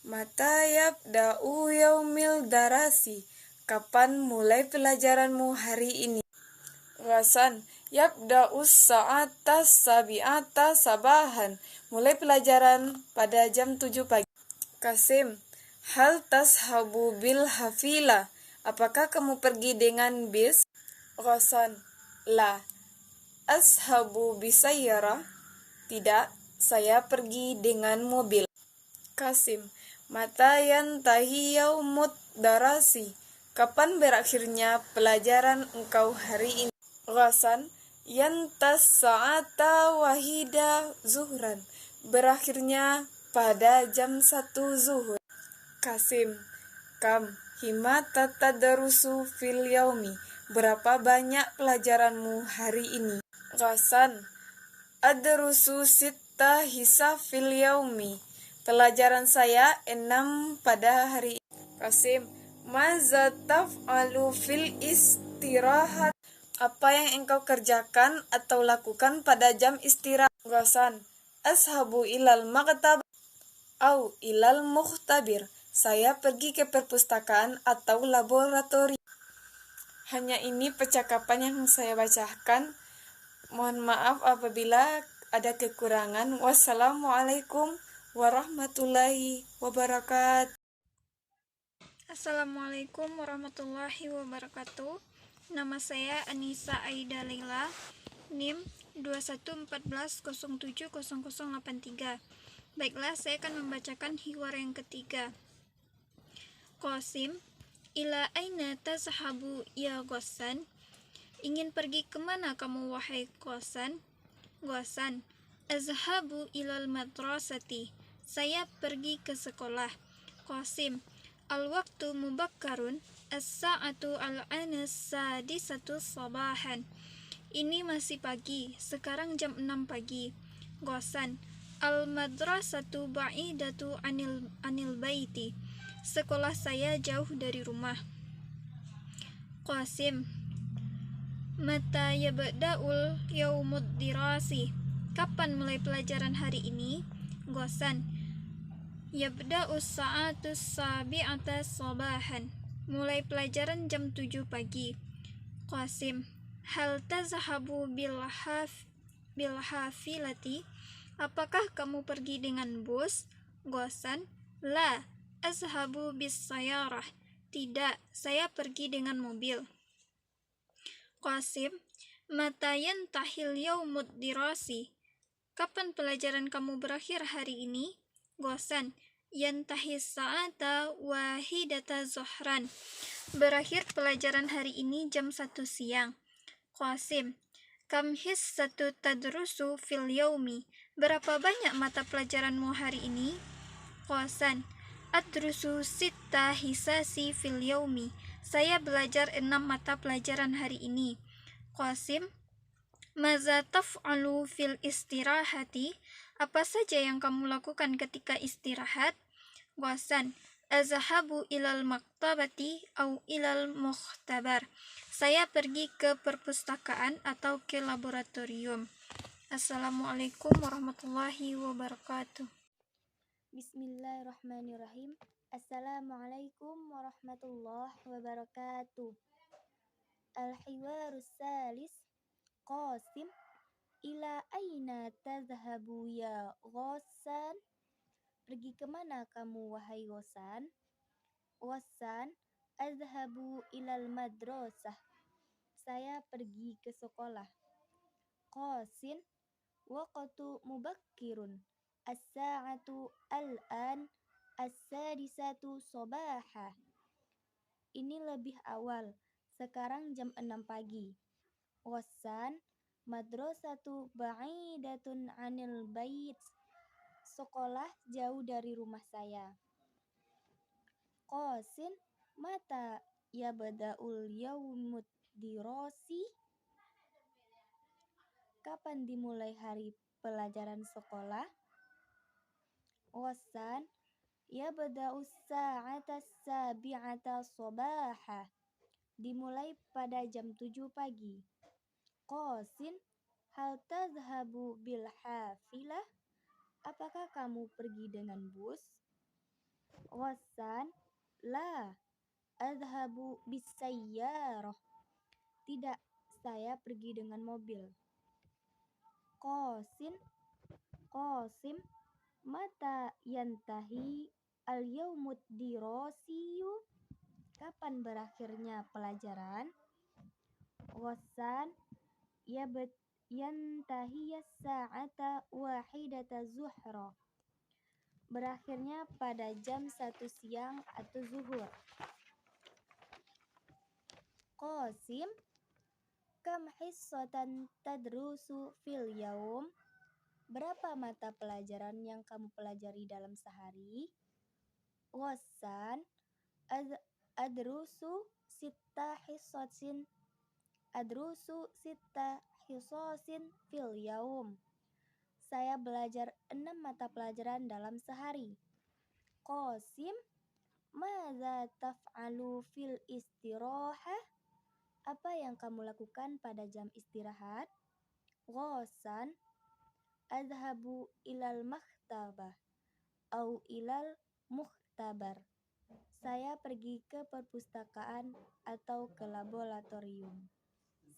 mata yabda'u yaumil darasi? Kapan mulai pelajaranmu hari ini? Hasan, yabda'us sa'atas sabi'ata sabahan. Mulai pelajaran pada jam 7 pagi. Qasim, hal tashabu bil hafila? Apakah kamu pergi dengan bis? Hasan, la ashabu bisayyarah. Tidak, saya pergi dengan mobil. Qasim, mata yantahi yaumud darasi? Kapan berakhirnya pelajaran engkau hari ini? Hasan, yantas sa'ata wahida zuhran. Berakhirnya pada jam 1 zuhur. Qasim, kam himata tadarusu fil yaumi? Berapa banyak pelajaranmu hari ini? Hasan, adrusu sita hisa fil yaumi. Pelajaran saya 6 pada hari ini. Qasim, maza taf'alu fil istirahat? Apa yang engkau kerjakan atau lakukan pada jam istirahat? Hasan, ashabu ilal maktab au ilal muhtabir. Saya pergi ke perpustakaan atau laboratorium. Hanya ini percakapan yang saya bacakan. Mohon maaf apabila ada kekurangan. Wassalamualaikum warahmatullahi wabarakatuh. Assalamualaikum warahmatullahi wabarakatuh. Nama saya Anissa Aida Leila, NIM 2114070083. Baiklah, saya akan membacakan hiwar yang ketiga. Qasim, ila aina tashabu ya Hasan? Ingin pergi kemana kamu wahai Hasan? Hasan, azhabu ilal madrasati. Saya pergi ke sekolah. Qasim, al-waktu mubakkarun, as-sa'atu al-ana sadisatu sabahan. Ini masih pagi, sekarang jam 6 pagi. Hasan, al-madrasatu ba'idatu anil baiti. Sekolah saya jauh dari rumah. Qasim, Mata yabda'ul yaumud dirasi. Kapan mulai pelajaran hari ini? Gosan. Yabda'us sa'atus sabi'ata sabahan. Mulai pelajaran jam 7 pagi. Qasim. Hal tazhabu bilhafilati. Apakah kamu pergi dengan bus? Gosan. La, azhabu bis sayarah. Tidak, saya pergi dengan mobil. Qasim. Mata yantahil yaumud dirasi. Kapan pelajaran kamu berakhir hari ini? Gosan. Yantahi sa'ata wahidata zuhran. Berakhir pelajaran hari ini jam 1 siang. Qasim. Kam hissatu tadrusu fil yaumi. Berapa banyak mata pelajaranmu hari ini? Qasan. Adrusu sitta hisasi fil yaumi. Saya belajar 6 mata pelajaran hari ini. Qasim. Maza taf'alu fil istirahati. Apa saja yang kamu lakukan ketika istirahat? Qasan. Azhabu ilal maktabati au ilal mukhtabar. Saya pergi ke perpustakaan atau ke laboratorium. Assalamualaikum warahmatullahi wabarakatuh. Bismillahirrahmanirrahim. Assalamualaikum warahmatullahi wabarakatuh. Al-hiwarus salis. Qasim. Ila aina tadhhabu ya Ghassan? Pergi kemana kamu wahai Ghassan? Ghassan. Azhabu ilal madrasah. Saya pergi ke sekolah. Qasim. Waqtu mubakkirun. As-sa'atu al-an as-sadisatu sabaha. Ini lebih awal. Sekarang jam 6 pagi. Ghassan. Madrasatu ba'idatun 'anil bait. Sekolah jauh dari rumah saya. Qasim. Mata yabda'ul yaumud dirasi. Kapan dimulai hari pelajaran sekolah? Ghassan. Yabda'us sa'ata sabi'ata sabaha. Dimulai pada jam 7 pagi. Qasim. Hal tazhabu bil hafilah. Apakah kamu pergi dengan bus? Ghassan. La, azhabu bis sayyarah. Tidak, saya pergi dengan mobil. Qasim. Mata yantahi al yaumud dirasiyu. Kapan berakhirnya pelajaran? Ghassan. Yantahi as-sa'ata wahidata zuhra. Berakhirnya pada jam 1 siang atau zuhur. Qasim. Kam hissatan tadrusu fil yaum? Berapa mata pelajaran yang kamu pelajari dalam sehari? Ghassan. Adrusu sitta hissasin fil yaum. Saya belajar 6 mata pelajaran dalam sehari. Qasim. Maza taf'alu fil istirahah? Apa yang kamu lakukan pada jam istirahat? Ghassan. Azhabu ilal maktabah au ilal mukhtabar. Saya pergi ke perpustakaan atau ke laboratorium.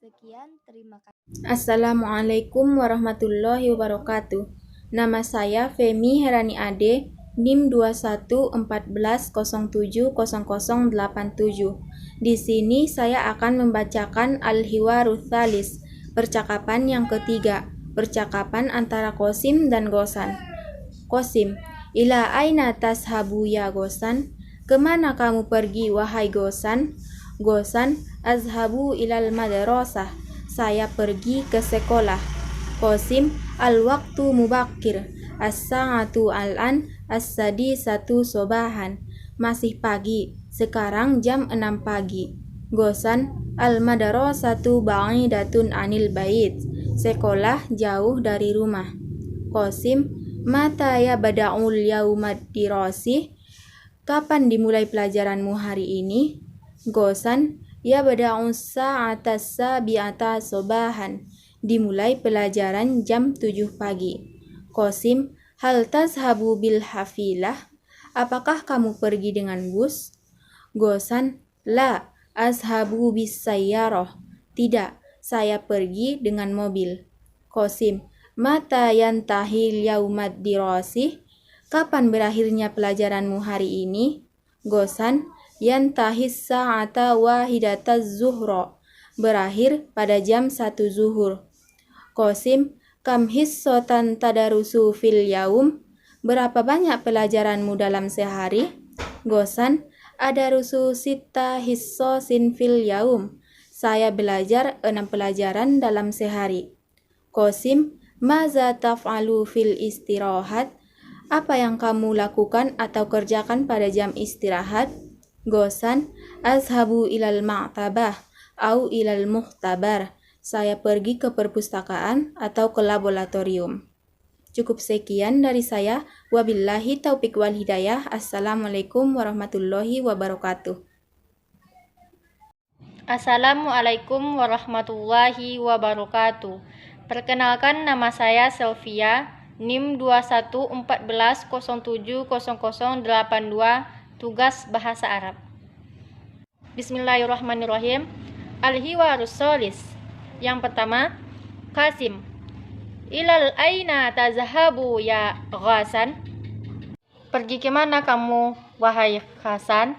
Sekian, terima kasih. Assalamualaikum warahmatullahi wabarakatuh. Nama saya Femi Herani Ade, NIM 2114070087. Di sini saya akan membacakan Al-Hiwarus Tsalis, percakapan yang ketiga, percakapan antara Qasim dan Ghassan. Qasim. Ila aina tashabu ya Ghassan? Kemana kamu pergi wahai Ghassan? Ghassan. Azhabu ilal madrasah. Saya pergi ke sekolah. Qasim. Al-waqtu mubakkir. As-sa'atu al-an as-sadisatu sobahan. Masih pagi. Sekarang jam 6 pagi. Ghassan. Al-madrasatu ba'idatun 'anil bait. Sekolah jauh dari rumah. Qasim. Mata yabda'ul yaumad dirasi. Kapan dimulai pelajaranmu hari ini? Ghassan. Yabda'u sa'ata sabi'ata sobahan. Dimulai pelajaran jam 7 pagi. Qasim, hal tazhabu bil hafilah? Apakah kamu pergi dengan bus? Gosan, la, azhabu bis sayyarah. Tidak, saya pergi dengan mobil. Qasim, mata yantahil yaumad dirasih? Kapan berakhirnya pelajaranmu hari ini? Gosan, yantahis sa'ata wahidataz zuhra. Berakhir pada jam 1 zuhur. Qasim, kam hissotan tadarusu fil yaum? Berapa banyak pelajaranmu dalam sehari? Gosan, adarusu sita hissosin fil yaum. Saya belajar 6 pelajaran dalam sehari. Qasim, maza taf'alu fil istirahat? Apa yang kamu lakukan atau kerjakan pada jam istirahat? Gosan, azhabu ilal ma'tabah au ilal muhtabar. Saya pergi ke perpustakaan atau ke laboratorium. Cukup sekian dari saya. Wabillahi taufiq wal hidayah. Assalamualaikum warahmatullahi wabarakatuh. Assalamualaikum warahmatullahi wabarakatuh. Perkenalkan, nama saya Selvia, NIM 2114070082, tugas bahasa Arab. Bismillahirrahmanirrahim. Al-hiwarus solis. Yang pertama, Qasim, ilal aina tazhabu ya Ghasan? Pergi kemana kamu, wahai Ghasan?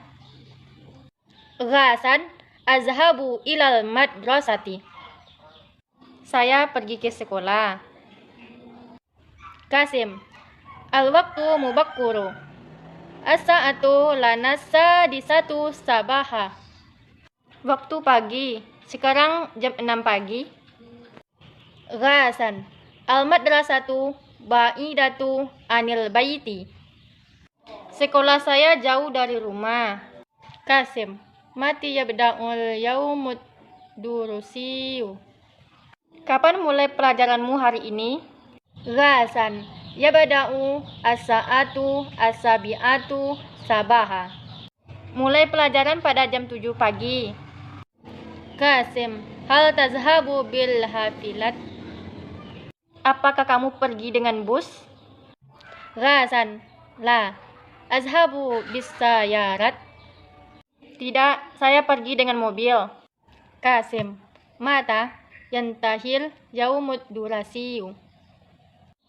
Ghasan, azhabu ilal madrasati. Saya pergi ke sekolah. Qasim, al-waqtu mubakkuru. As-sa'atu lanasa di 1 sabaha. Waktu pagi. Sekarang jam 6 pagi. Ghasan, al-madrasatu ba'idatu anil baiti. Sekolah saya jauh dari rumah. Qasim, mati yabda'ul yaumud durusiyu. Kapan mulai pelajaranmu hari ini? Ghasan, yabda'u as-sa'atu as-sabi'atu sabaha. Mulai pelajaran pada jam 7 pagi. Qasim, hal tazhabu bil hafilat? Apakah kamu pergi dengan bus? Ghasan, la, azhabu bis sayarat. Tidak, saya pergi dengan mobil. Qasim, mata yantahil yaumud durasiyu?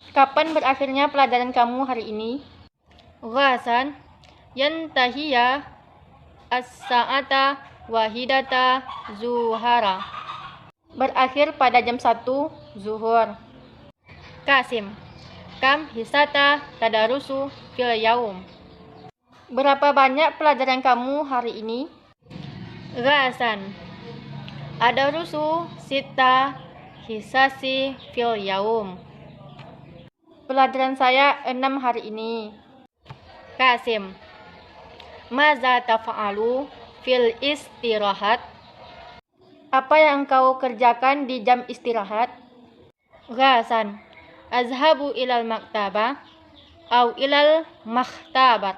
Kapan berakhirnya pelajaran kamu hari ini? Ghasan, yantahiya as-sa'ata wahidata zuhara. Berakhir pada jam 1 zuhur. Qasim, kam hisata tadarusu fil yaum? Berapa banyak pelajaran kamu hari ini? Ghasan, adarusu sita hisasi fil yaum. Pelajaran saya 6 hari ini. Qasim, maza tafa'alu fil istirahat? Apa yang kau kerjakan di jam istirahat? Ghasan, azhabu ilal maktabah au ilal makhtabat.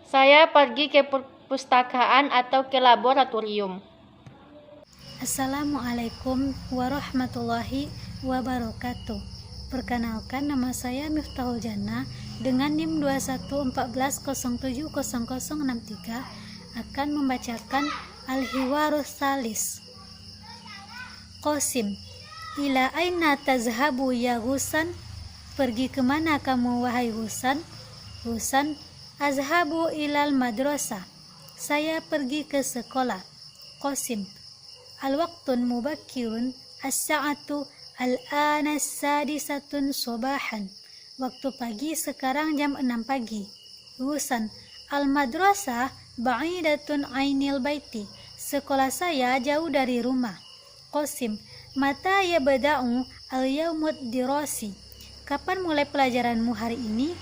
Saya pergi ke perpustakaan atau ke laboratorium. Assalamualaikum warahmatullahi wabarakatuh. Perkenalkan, nama saya Miftahul Jannah dengan NIM 2114070063 akan membacakan Al-Hiwarus Salis. Qasim, ila aina tazhabu ya Ghusan? Pergi kemana kamu, wahai Ghusan? Ghusan, azhabu ilal madrasah. Saya pergi ke sekolah. Qasim, al-waqtun mubakkirun, as-sa'atu al-ana sadisatun sobahan. Waktu pagi sekarang jam 6 pagi. Ghusan, al-madrasah ba'idatun ainil baiti. Sekolah saya jauh dari rumah. Qasim, mata yabda'u al-yaumud dirasi? Kapan mulai pelajaranmu hari ini?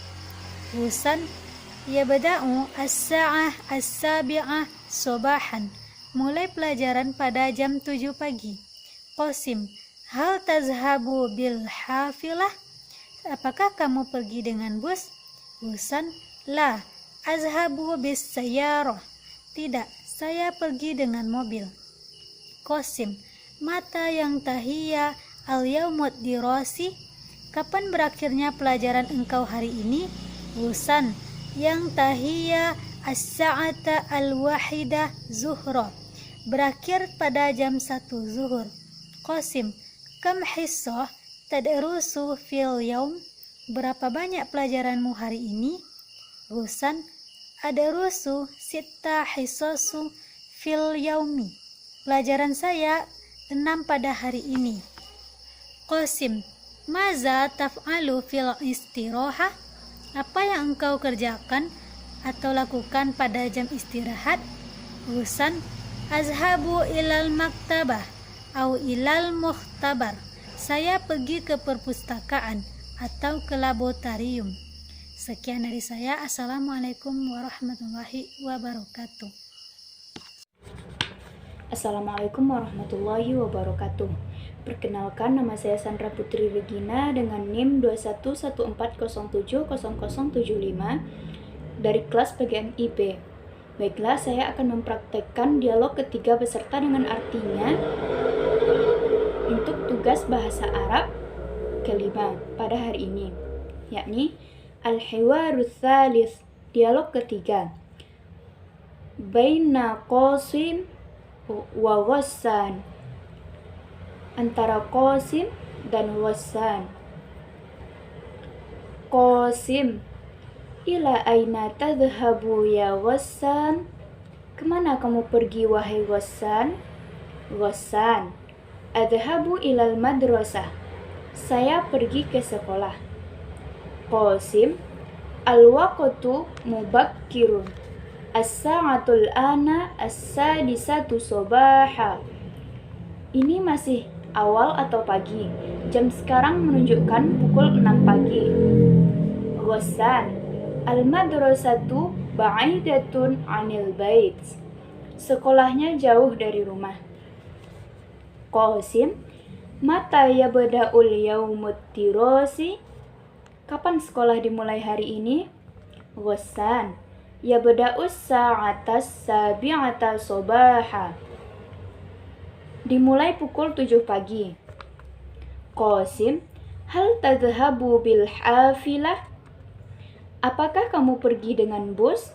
Ghusan, yabda'u as-sa'ah as-sabi'ah sobahan. Mulai pelajaran pada jam 7 pagi. Qasim, hal tazhabu bil hafilah? Apakah kamu pergi dengan bus? Ghusan, la, azhabu bis sayyarah. Tidak, Saya pergi dengan mobil. Qasim, mata yang tahiyya al-yaumud dirasi, kapan berakhirnya pelajaran engkau hari ini? Husan, yang tahiyya as-sa'ata al-wahidah zuhra, berakhir pada jam 1 zuhur. Qasim, kam hissah tadrusu fil yaum, berapa banyak pelajaranmu hari ini? Husan, adrusu sitta hisasu fil yaumi, pelajaran saya 6 pada hari ini. Qasim, maza taf'alu fil istirahah, apa yang engkau kerjakan atau lakukan pada jam istirahat? Husan, azhabu ilal maktabah au ilal mukhtabar, saya pergi ke perpustakaan atau ke laboratorium. Sekian dari saya. Assalamualaikum warahmatullahi wabarakatuh. Assalamualaikum warahmatullahi wabarakatuh. Perkenalkan, nama saya Sandra Putri Regina dengan NIM 2114070075 dari kelas PGMIB. Baiklah, saya akan mempraktekkan dialog ketiga beserta dengan artinya untuk tugas bahasa Arab kelima pada hari ini, yakni Al-Hiwarus Tsalits, dialog ketiga. Baina Qasim wa Ghassan, antara Qasim dan Ghassan. Qasim, ila aina tadhhabu ya Ghassan, kemana kamu pergi wahai Ghassan? Ghassan, adhhabu ilal madrasah, saya pergi ke sekolah. Qasim, al-waqtu mubakkirun, as-sa'atul ana as-sadisatu sobaha, ini masih awal atau pagi, jam sekarang menunjukkan pukul 6 pagi. Ghassan, al-madrasatu ba'idatun anil bait, sekolahnya jauh dari rumah. Qasim, mata yabda'ul yaumud dirasi, kapan sekolah dimulai hari ini? Ghassan, yabda'us sa'atas sabi'ata sobaha, dimulai pukul 7 pagi. Qasim, hal tadhhabu bil hafilah, apakah kamu pergi dengan bus?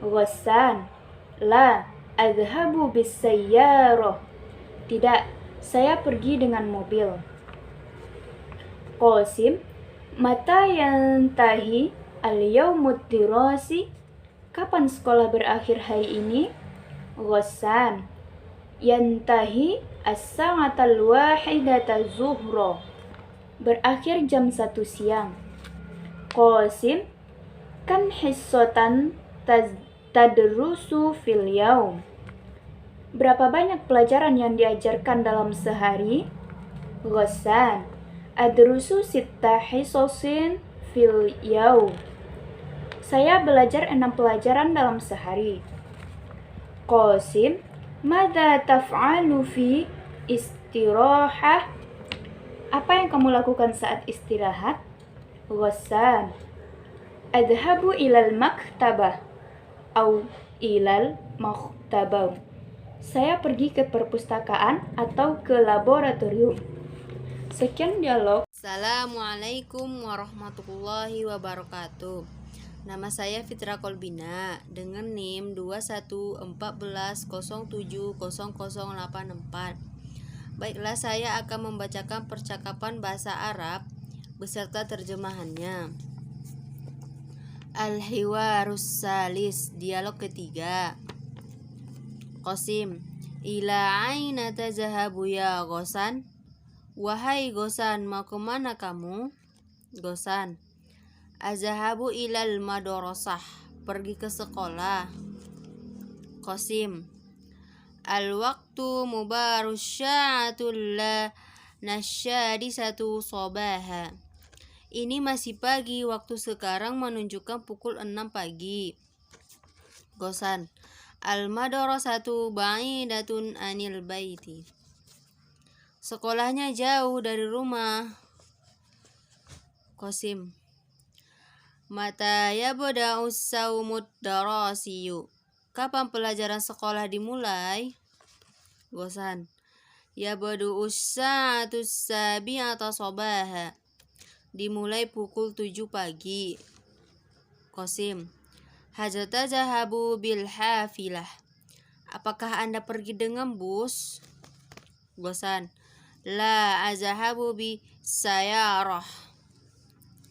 Ghassan, la adhhabu bis sayyarah, tidak, saya pergi dengan mobil. Qasim, mata yantahi al-yaumud dirasi, kapan sekolah berakhir hari ini? Ghassan, yantahi as-sa'atal wahidata zuhra, berakhir jam 1 siang. Qasim, kam hissatan tadrusu fil yaum, berapa banyak pelajaran yang diajarkan dalam sehari? Ghassan, adrusu sitta hisasin fil yaum, saya belajar 6 pelajaran dalam sehari. Qasim, madza taf'alu fi istirahah, apa yang kamu lakukan saat istirahat? Ghassan, adhabu ilal maktabah au ilal mukhtabah, saya pergi ke perpustakaan atau ke laboratorium. Sekian dialog. Assalamualaikum warahmatullahi wabarakatuh. Nama saya Fitra Kolbina dengan NIM 2114070084. Baiklah, saya akan membacakan percakapan bahasa Arab beserta terjemahannya. Al-Hiwarus Tsalits, dialog ketiga. Qasim, ila aina tazhabu ya Ghassan, wahai Ghassan, mau kemana kamu? Ghassan, azhabu ilal madrasah, pergi ke sekolah. Qasim, al-waqtu mubarus sya'atul la nasyadisatu sobaha, ini masih pagi, waktu sekarang menunjukkan pukul 6 pagi. Ghassan, al-madrasatu ba'idatun anil baiti, sekolahnya jauh dari rumah. Qasim, mata yabda'us saumud darasiyu, kapan pelajaran sekolah dimulai? Gosan. Yabdu as-sa'atu as-sabi'ata sabaha. Dimulai pukul 7 pagi. Qasim. Hal tazhabu bil hafilah. Apakah Anda pergi dengan bus? Gosan. La azhabu bi sayarah.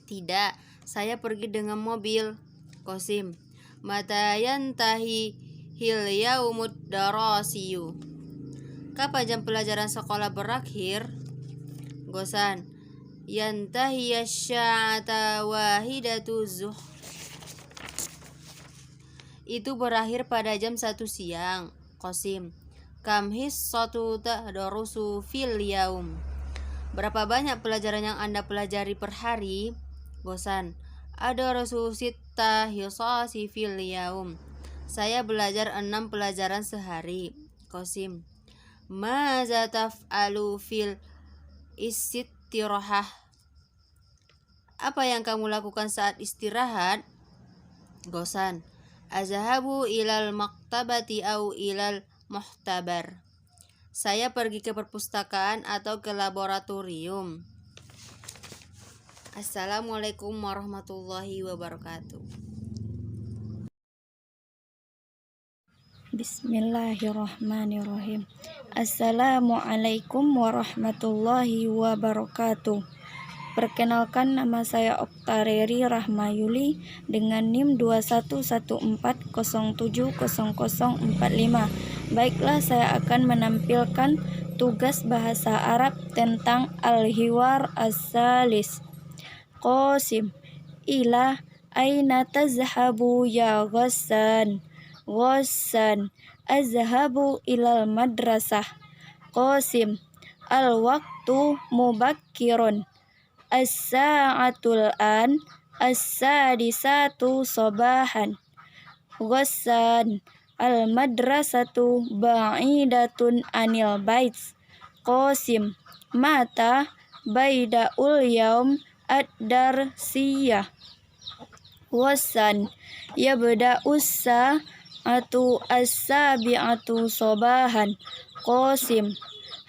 Tidak, saya pergi dengan mobil. Qasim. Mata yantahi hil yaumud darasiyu. Kapan jam pelajaran sekolah berakhir? Gosan. Yantahi asy'ata wahidatu zuhr. Itu berakhir pada jam 1 siang. Qasim. Kam hissatu tadrusu fil yaum. Berapa banyak pelajaran yang Anda pelajari per hari? Gosan. Adrusu sitta hisasi fil yaum. Saya belajar 6 pelajaran sehari. Qasim. Maza taf'alu fil istirahah. Apa yang kamu lakukan saat istirahat? Gosan. Azhabu ilal maktabati au ilal muhtabar. Saya pergi ke perpustakaan atau ke laboratorium. Assalamualaikum warahmatullahi wabarakatuh. Bismillahirrahmanirrahim. Assalamualaikum warahmatullahi wabarakatuh. Perkenalkan, nama saya Oktareri Rahmayuli dengan NIM 2114070045. Baiklah, saya akan menampilkan tugas bahasa Arab tentang Al-Hiwar As-Salis. Qasim. Ila aina tazhabu ya Ghassan? Ghassan. Azhabu ilal madrasah. Qasim. Al-waqtu mubakkirun. As-sa'atul an as-sadisatu sabahan. Ghassan. Al-madrasatu ba'idatun anil bait. Qasim. Mata baida'ul yaum ad-darsiyah. Ghassan. Yabda'us sa'atu as-sabi'atu sabahan. Qasim.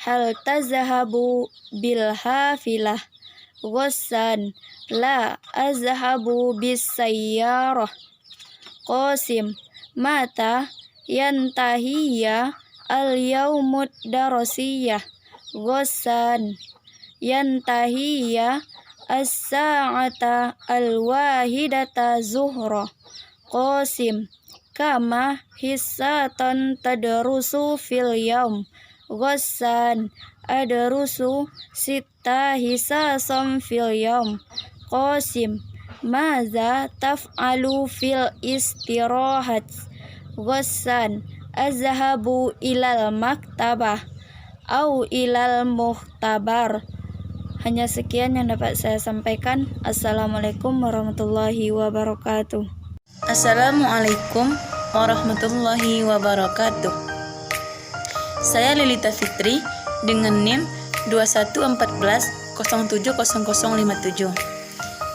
Hal tazhabu bil hafilah? Ghassan. La azhabu bis sayyarah. Qasim. Mata yantahiya al-yaumud darasiyah? Ghassan. Yantahiya as-sa'ata al-wahidata zuhra. Qasim. Kama hissatan tadrusu fil yaum? Ghassan. Adrusu sitta hisasan fil yaum. Qasim. Maza taf'alu fil istirahat? Ghassan. Azhabu ilal maktabah au ilal muhtabar. Hanya sekian yang dapat saya sampaikan. Assalamualaikum warahmatullahi wabarakatuh. Assalamualaikum warahmatullahi wabarakatuh. Saya Lilita Fitri dengan NIM 2114070057.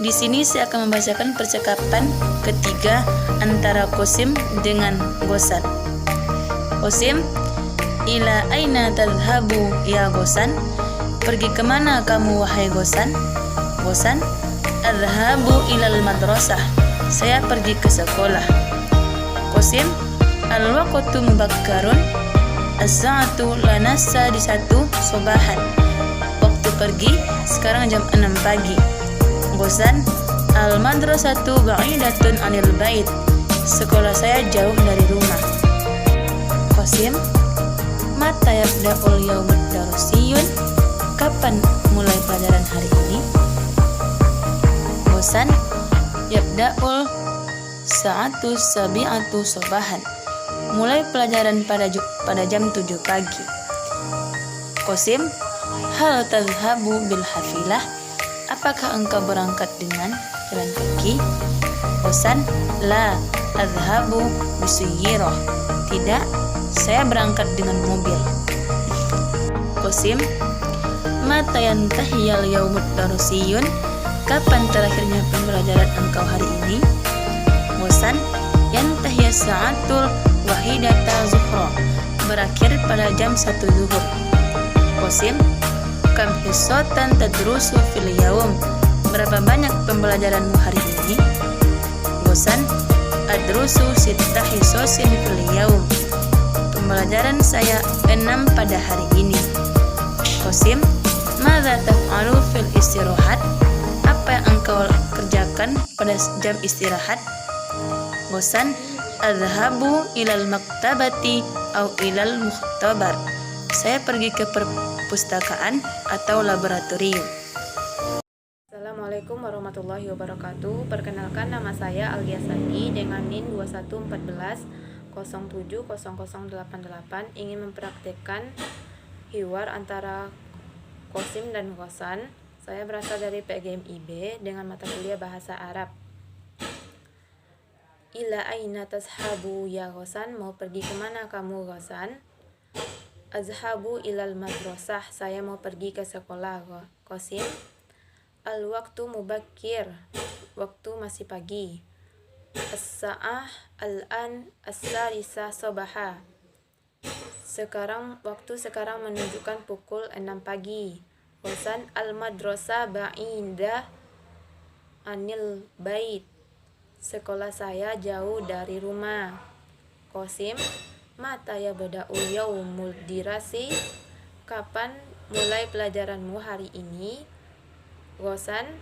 Di sini saya akan membacakan percakapan ketiga antara Qasim dengan Ghassan. Qasim. Ila aina tadhhabu ya Ghassan? Pergi kemana kamu wahai Ghassan? Ghassan. Adhabu ilal madrasah. Saya pergi ke sekolah. Qasim. Al-waqtu mubakkarun. As-sa'atu lana sadisatu sabahan. Waktu pergi sekarang jam 6 pagi. Ghassan. Al-madrasatu ba'idatun anil bait. Sekolah saya jauh dari rumah. Qasim. Mata yabda'ul yaumud darasiyun? Kapan mulai pelajaran hari ini? Ghassan. Yabda'ul sa'atu sabi'atu sabahan. Mulai pelajaran pada jam 7 pagi. Qasim. Hal tazhabu bil hafilah? Apakah engkau berangkat dengan jalan kaki? Ghassan. La azhabu bisuyyirah. Tidak, saya berangkat dengan mobil. Qasim. Mata yantahiyal yaumud darasiyun? Kapan terakhirnya pembelajaran engkau hari ini? Ghassan. Yantahi sa'atul wahidata zuhra, berakhir pada jam 1 zuhur. Qasim, kam hissatan tadrusu fil yaum, berapa banyak pembelajaranmu hari ini? Gosan, adrusu sittah hissasin fil yaum, pembelajaran saya 6 pada hari ini. Qasim, madza taf'alu fil istirahat, apa yang engkau kerjakan pada jam istirahat? Gosan, adhabu ilal maktabati au ilal mukhtabar, saya pergi ke perpustakaan atau laboratorium. Assalamualaikum warahmatullahi wabarakatuh. Perkenalkan, nama saya Algia Sandi dengan NIM 2114070088, ingin mempraktekkan hiwar antara Qasim dan Gosan. Saya berasal dari PGMIB dengan mata kuliah Bahasa Arab. Ila aina tashabu ya Gosan, mau pergi kemana kamu Gosan? Azhabu ilal madrasah, saya mau pergi ke sekolah Qasim. Al waktu mubakir, waktu masih pagi. As-sa'ah al-an as-salisa sobaha, waktu sekarang menunjukkan pukul 6 pagi. Qasim, al-madrasah ba'indah anil bait, sekolah saya jauh dari rumah. Qasim, mata ya bada'ul yaumul dirasi, kapan mulai pelajaranmu hari ini? Gosan,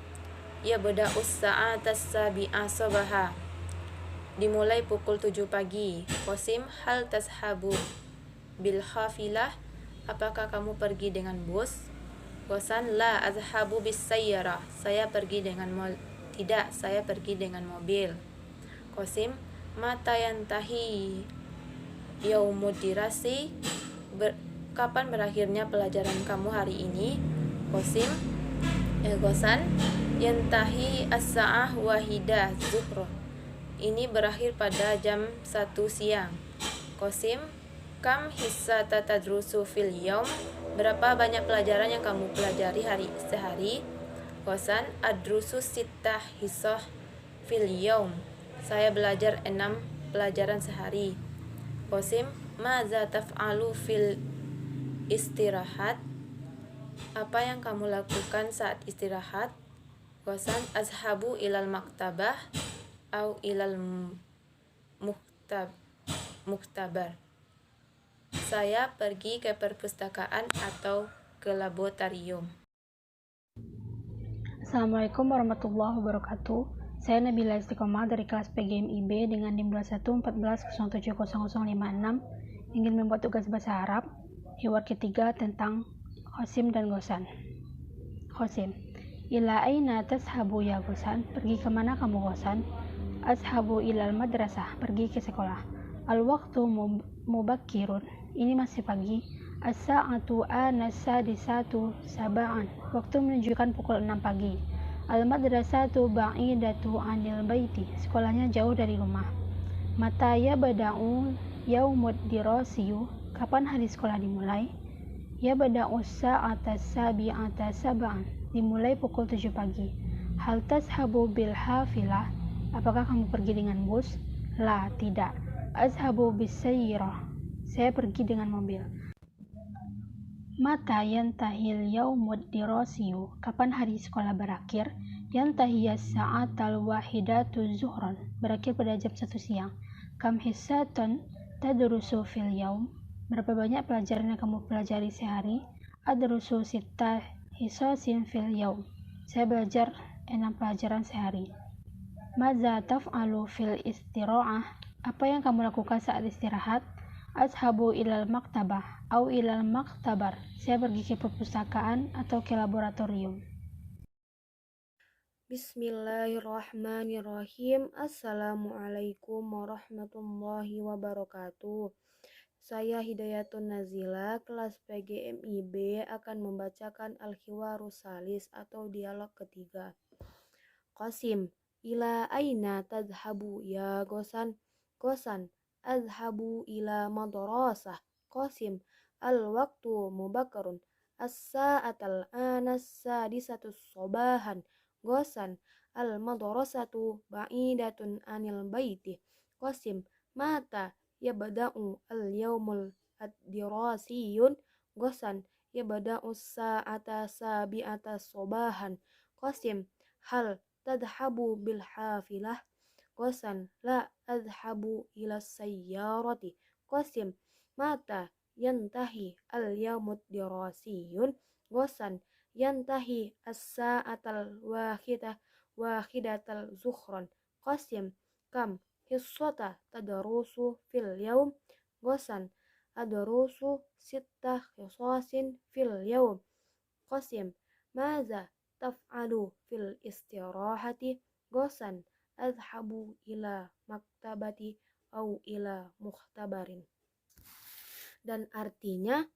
ya bada'us sa'atas sabi'a sobaha, dimulai pukul 7 pagi. Qasim, hal tashabu bil khafilah, apakah kamu pergi dengan bus? Gosan, la azhabu bis sayyarah, saya pergi dengan tidak, saya pergi dengan mobil. Qasim, mata yantahi yaumud dirasi, kapan berakhirnya pelajaran kamu hari ini? Qasim, Gosan, yantahi as-sa'ah wahidah zuhra, ini berakhir pada jam 1 siang. Qasim, kam hissata tadrusu fil yaum, berapa banyak pelajaran yang kamu pelajari sehari? Gosan, adrusu sittah hissah fil yaum, saya belajar 6 pelajaran sehari. Qasim, maza taf'alu fil istirahat, apa yang kamu lakukan saat istirahat? Gosan, azhabu ilal maktabah au ilal mukhtabar, saya pergi ke perpustakaan atau ke laboratorium. Assalamualaikum warahmatullahi wabarakatuh. Saya Nabila Istiqomah dari kelas PGMIB dengan NIM 2114070056, ingin membuat tugas bahasa Arab hiwar ketiga tentang Qasim dan Gosan. Qasim, ila aina tashabu ya Gosan, pergi kemana kamu Gosan? Ashabu ilal madrasah, pergi ke sekolah. Al waktu mubakirun, ini masih pagi. As-sa'atu an-sadisatu sab'an, waktu menunjukkan pukul 6 pagi. Al madrasatu ba'idatu anil baiti, sekolahnya jauh dari rumah. Mata ya bada'u yaumud dirasiyu, kapan hari sekolah dimulai? Ya bada'u sa'ata sabi'ata sab'an, dimulai pukul 7 pagi. Hal tashabu bil hafilah, apakah kamu pergi dengan bus? La, tidak. Azhabu bis sayyirah, saya pergi dengan mobil. Mata yantahil yaumud dirasiyu, kapan hari sekolah berakhir? Yantahiyas sa'atal wahidatu zuhran, berakhir pada jam 1 siang. Kam hissatan tadrusu fil yaum, berapa banyak pelajaran yang kamu pelajari sehari? Adrusu sittah hissasin fil yaum, saya belajar 6 pelajaran sehari. Maza taf'alu fil istira'ah, apa yang kamu lakukan saat istirahat? Azhabu ilal maktabah au ilal maktabar, saya pergi ke perpustakaan atau ke laboratorium. Bismillahirrahmanirrahim. Assalamualaikum warahmatullahi wabarakatuh. Saya Hidayatun Nazila, kelas PGMIB, akan membacakan Al-Hiwarus Salis atau dialog ketiga. Qasim, ila aina tadhabu ya Gosan? Gosan, azhabu ila madrasah. Qasim, al-waktu mubakarun. As-sa'atal anas sadisatu sobahan. Gosan, al-madrasatu ba'idatun anil baiti. Qasim, mata yabda'u al-yawmul ad-dirasiyun? Gosan, yabda'u sa'ata sabi'ata sobahan. Qasim, hal tadhabu bil hafilah? Gosan, la adhabu ila sayyarati. Qasim, mata yantahi al-yawmud dirasiyun? Gosan, yantahi as-sa'atal wahidatal zuhran. Qasim, kam hissata tadarusu fil yawm? Gosan, adarusu sittah hisasin fil yawm. Qasim, maza taf'alu fil istirahati? Gosan, adhabu ila maktabati au ila mukhtabarin. Dan artinya,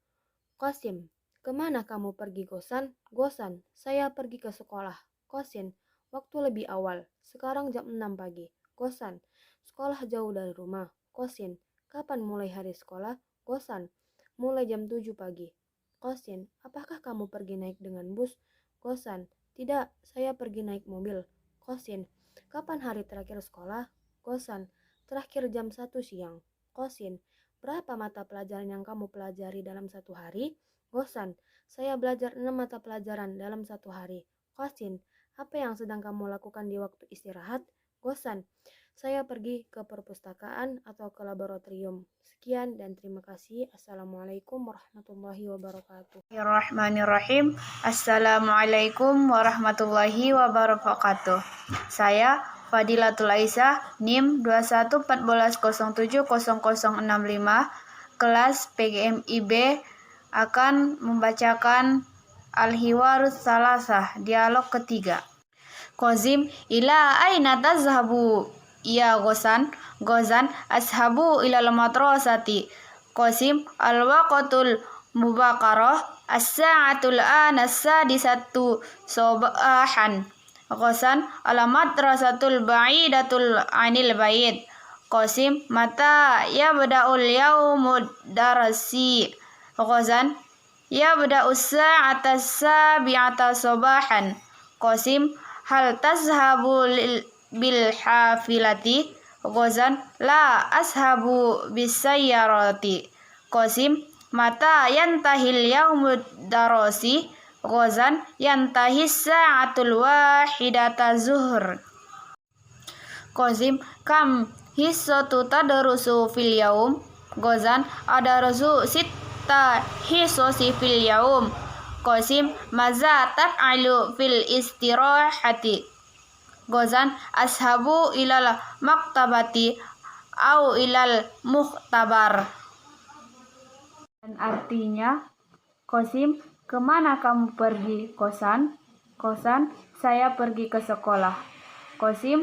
Qasim, kemana kamu pergi Gosan? Gosan, saya pergi ke sekolah. Qasim, waktu lebih awal, sekarang jam 6 pagi. Gosan, sekolah jauh dari rumah. Qasim, kapan mulai hari sekolah? Gosan, mulai jam 7 pagi. Qasim, apakah kamu pergi naik dengan bus? Gosan, tidak, saya pergi naik mobil. Qasim, kapan hari terakhir sekolah? Gosan, terakhir jam 1 siang. Qasim, berapa mata pelajaran yang kamu pelajari dalam satu hari? Gosan, saya belajar 6 mata pelajaran dalam satu hari. Qasim, apa yang sedang kamu lakukan di waktu istirahat? Gosan, saya pergi ke perpustakaan atau ke laboratorium. Sekian dan terima kasih. Assalamualaikum warahmatullahi wabarakatuh. Bismillahirrahmanirrahim. Assalamualaikum warahmatullahi wabarakatuh. Saya Fadilatul Aisyah, NIM 2114070065, kelas PGMIB, akan membacakan Al-Hiwarus Salasah, dialog ketiga. Qasim, ila aina tazhabu ya Gosan? Gozan, ashabu ilal madrasati. Qasim, al-waqtul mubakarah, as-sa'atul ana as-sadisatu sobahan. Gozan, al-madrasatul ba'idatul anil bait. Qasim, mata yabda'ul yawmud darasi. Gozan, yabda'u sa'ata sabi'ata sobahan. Qasim, hal tazhabu bil hafilati? Gozan, la ashabu bisayyarati. Qasim, mata yantahil yawmud darasi? Gozan, yantahi sa'atul wahidata zuhr. Qasim, kam hissatu tadarusu fil yawm? Gozan, adarusu sitta hisosi fil yawm. Qasim, maza taf'alu fil istirahati? Gozan, ashabu ilal maktabati au ilal mukhtabar. Dan artinya, Qasim, kemana kamu pergi Gosan? Gosan, saya pergi ke sekolah. Qasim,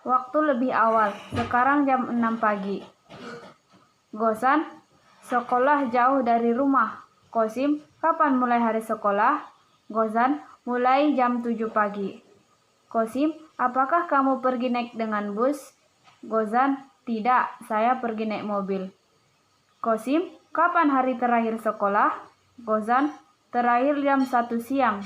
waktu lebih awal, sekarang jam 6 pagi. Gosan, sekolah jauh dari rumah. Qasim, kapan mulai hari sekolah? Gozan, mulai jam 7 pagi. Qasim, apakah kamu pergi naik dengan bus? Gozan, tidak, saya pergi naik mobil. Qasim, kapan hari terakhir sekolah? Gozan, terakhir jam 1 siang.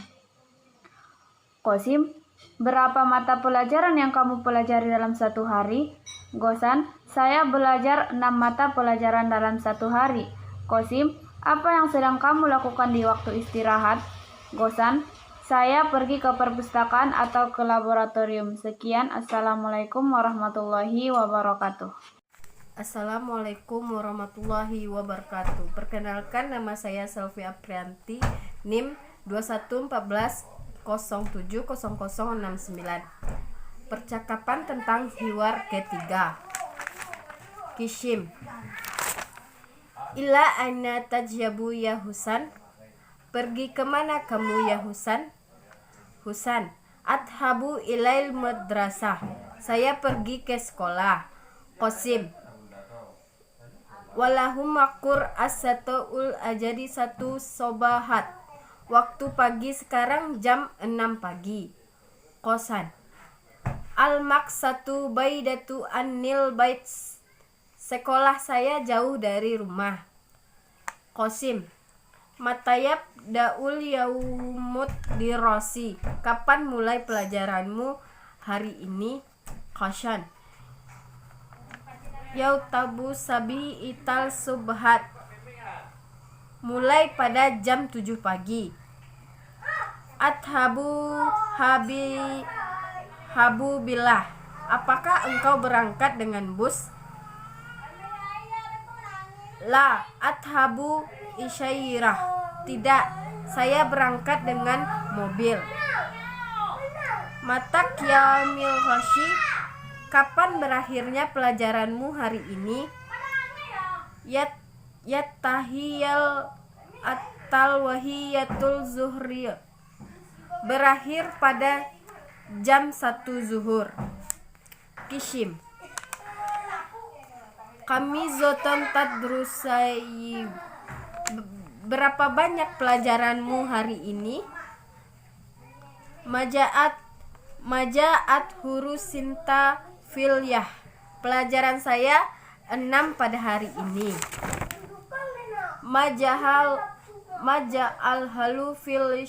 Qasim, berapa mata pelajaran yang kamu pelajari dalam satu hari? Gozan, saya belajar 6 mata pelajaran dalam satu hari. Qasim, apa yang sedang kamu lakukan di waktu istirahat? Gozan, saya pergi ke perpustakaan atau ke laboratorium. Sekian, assalamualaikum warahmatullahi wabarakatuh. Assalamualaikum warahmatullahi wabarakatuh. Perkenalkan, nama saya Selvi Aprianti, NIM 2114070069. Percakapan tentang hiwar ketiga. Qasim, ila aina tajyabu ya Husan? Pergi kemana kamu ya Husan? Husan, adhabu ilail madrasah. Saya pergi ke sekolah. Qasim, walahum makur as-satu'ul ajadi satu sobahat. Waktu pagi sekarang jam 6 pagi. Qosan, al-maksatu baidatu anil bait. Sekolah saya jauh dari rumah. Qasim, matayab daul yaumud dirasi. Kapan mulai pelajaranmu hari ini? Qasan, yautabu sabi ital subhat, mulai pada jam 7 pagi. Habu billah, apakah engkau berangkat dengan bus? La athabu isyairah, tidak, saya berangkat dengan mobil. Matak yaumil ghashi, kapan berakhirnya pelajaranmu hari ini? Yattahiyal at-talwahiyatul zuhri, berakhir pada jam 1 zuhur. Kishim, kami zoton tadrusai, berapa banyak pelajaranmu hari ini? Majaat hurusinta filyah, pelajaran saya 6 pada hari ini. Maja'al halu fili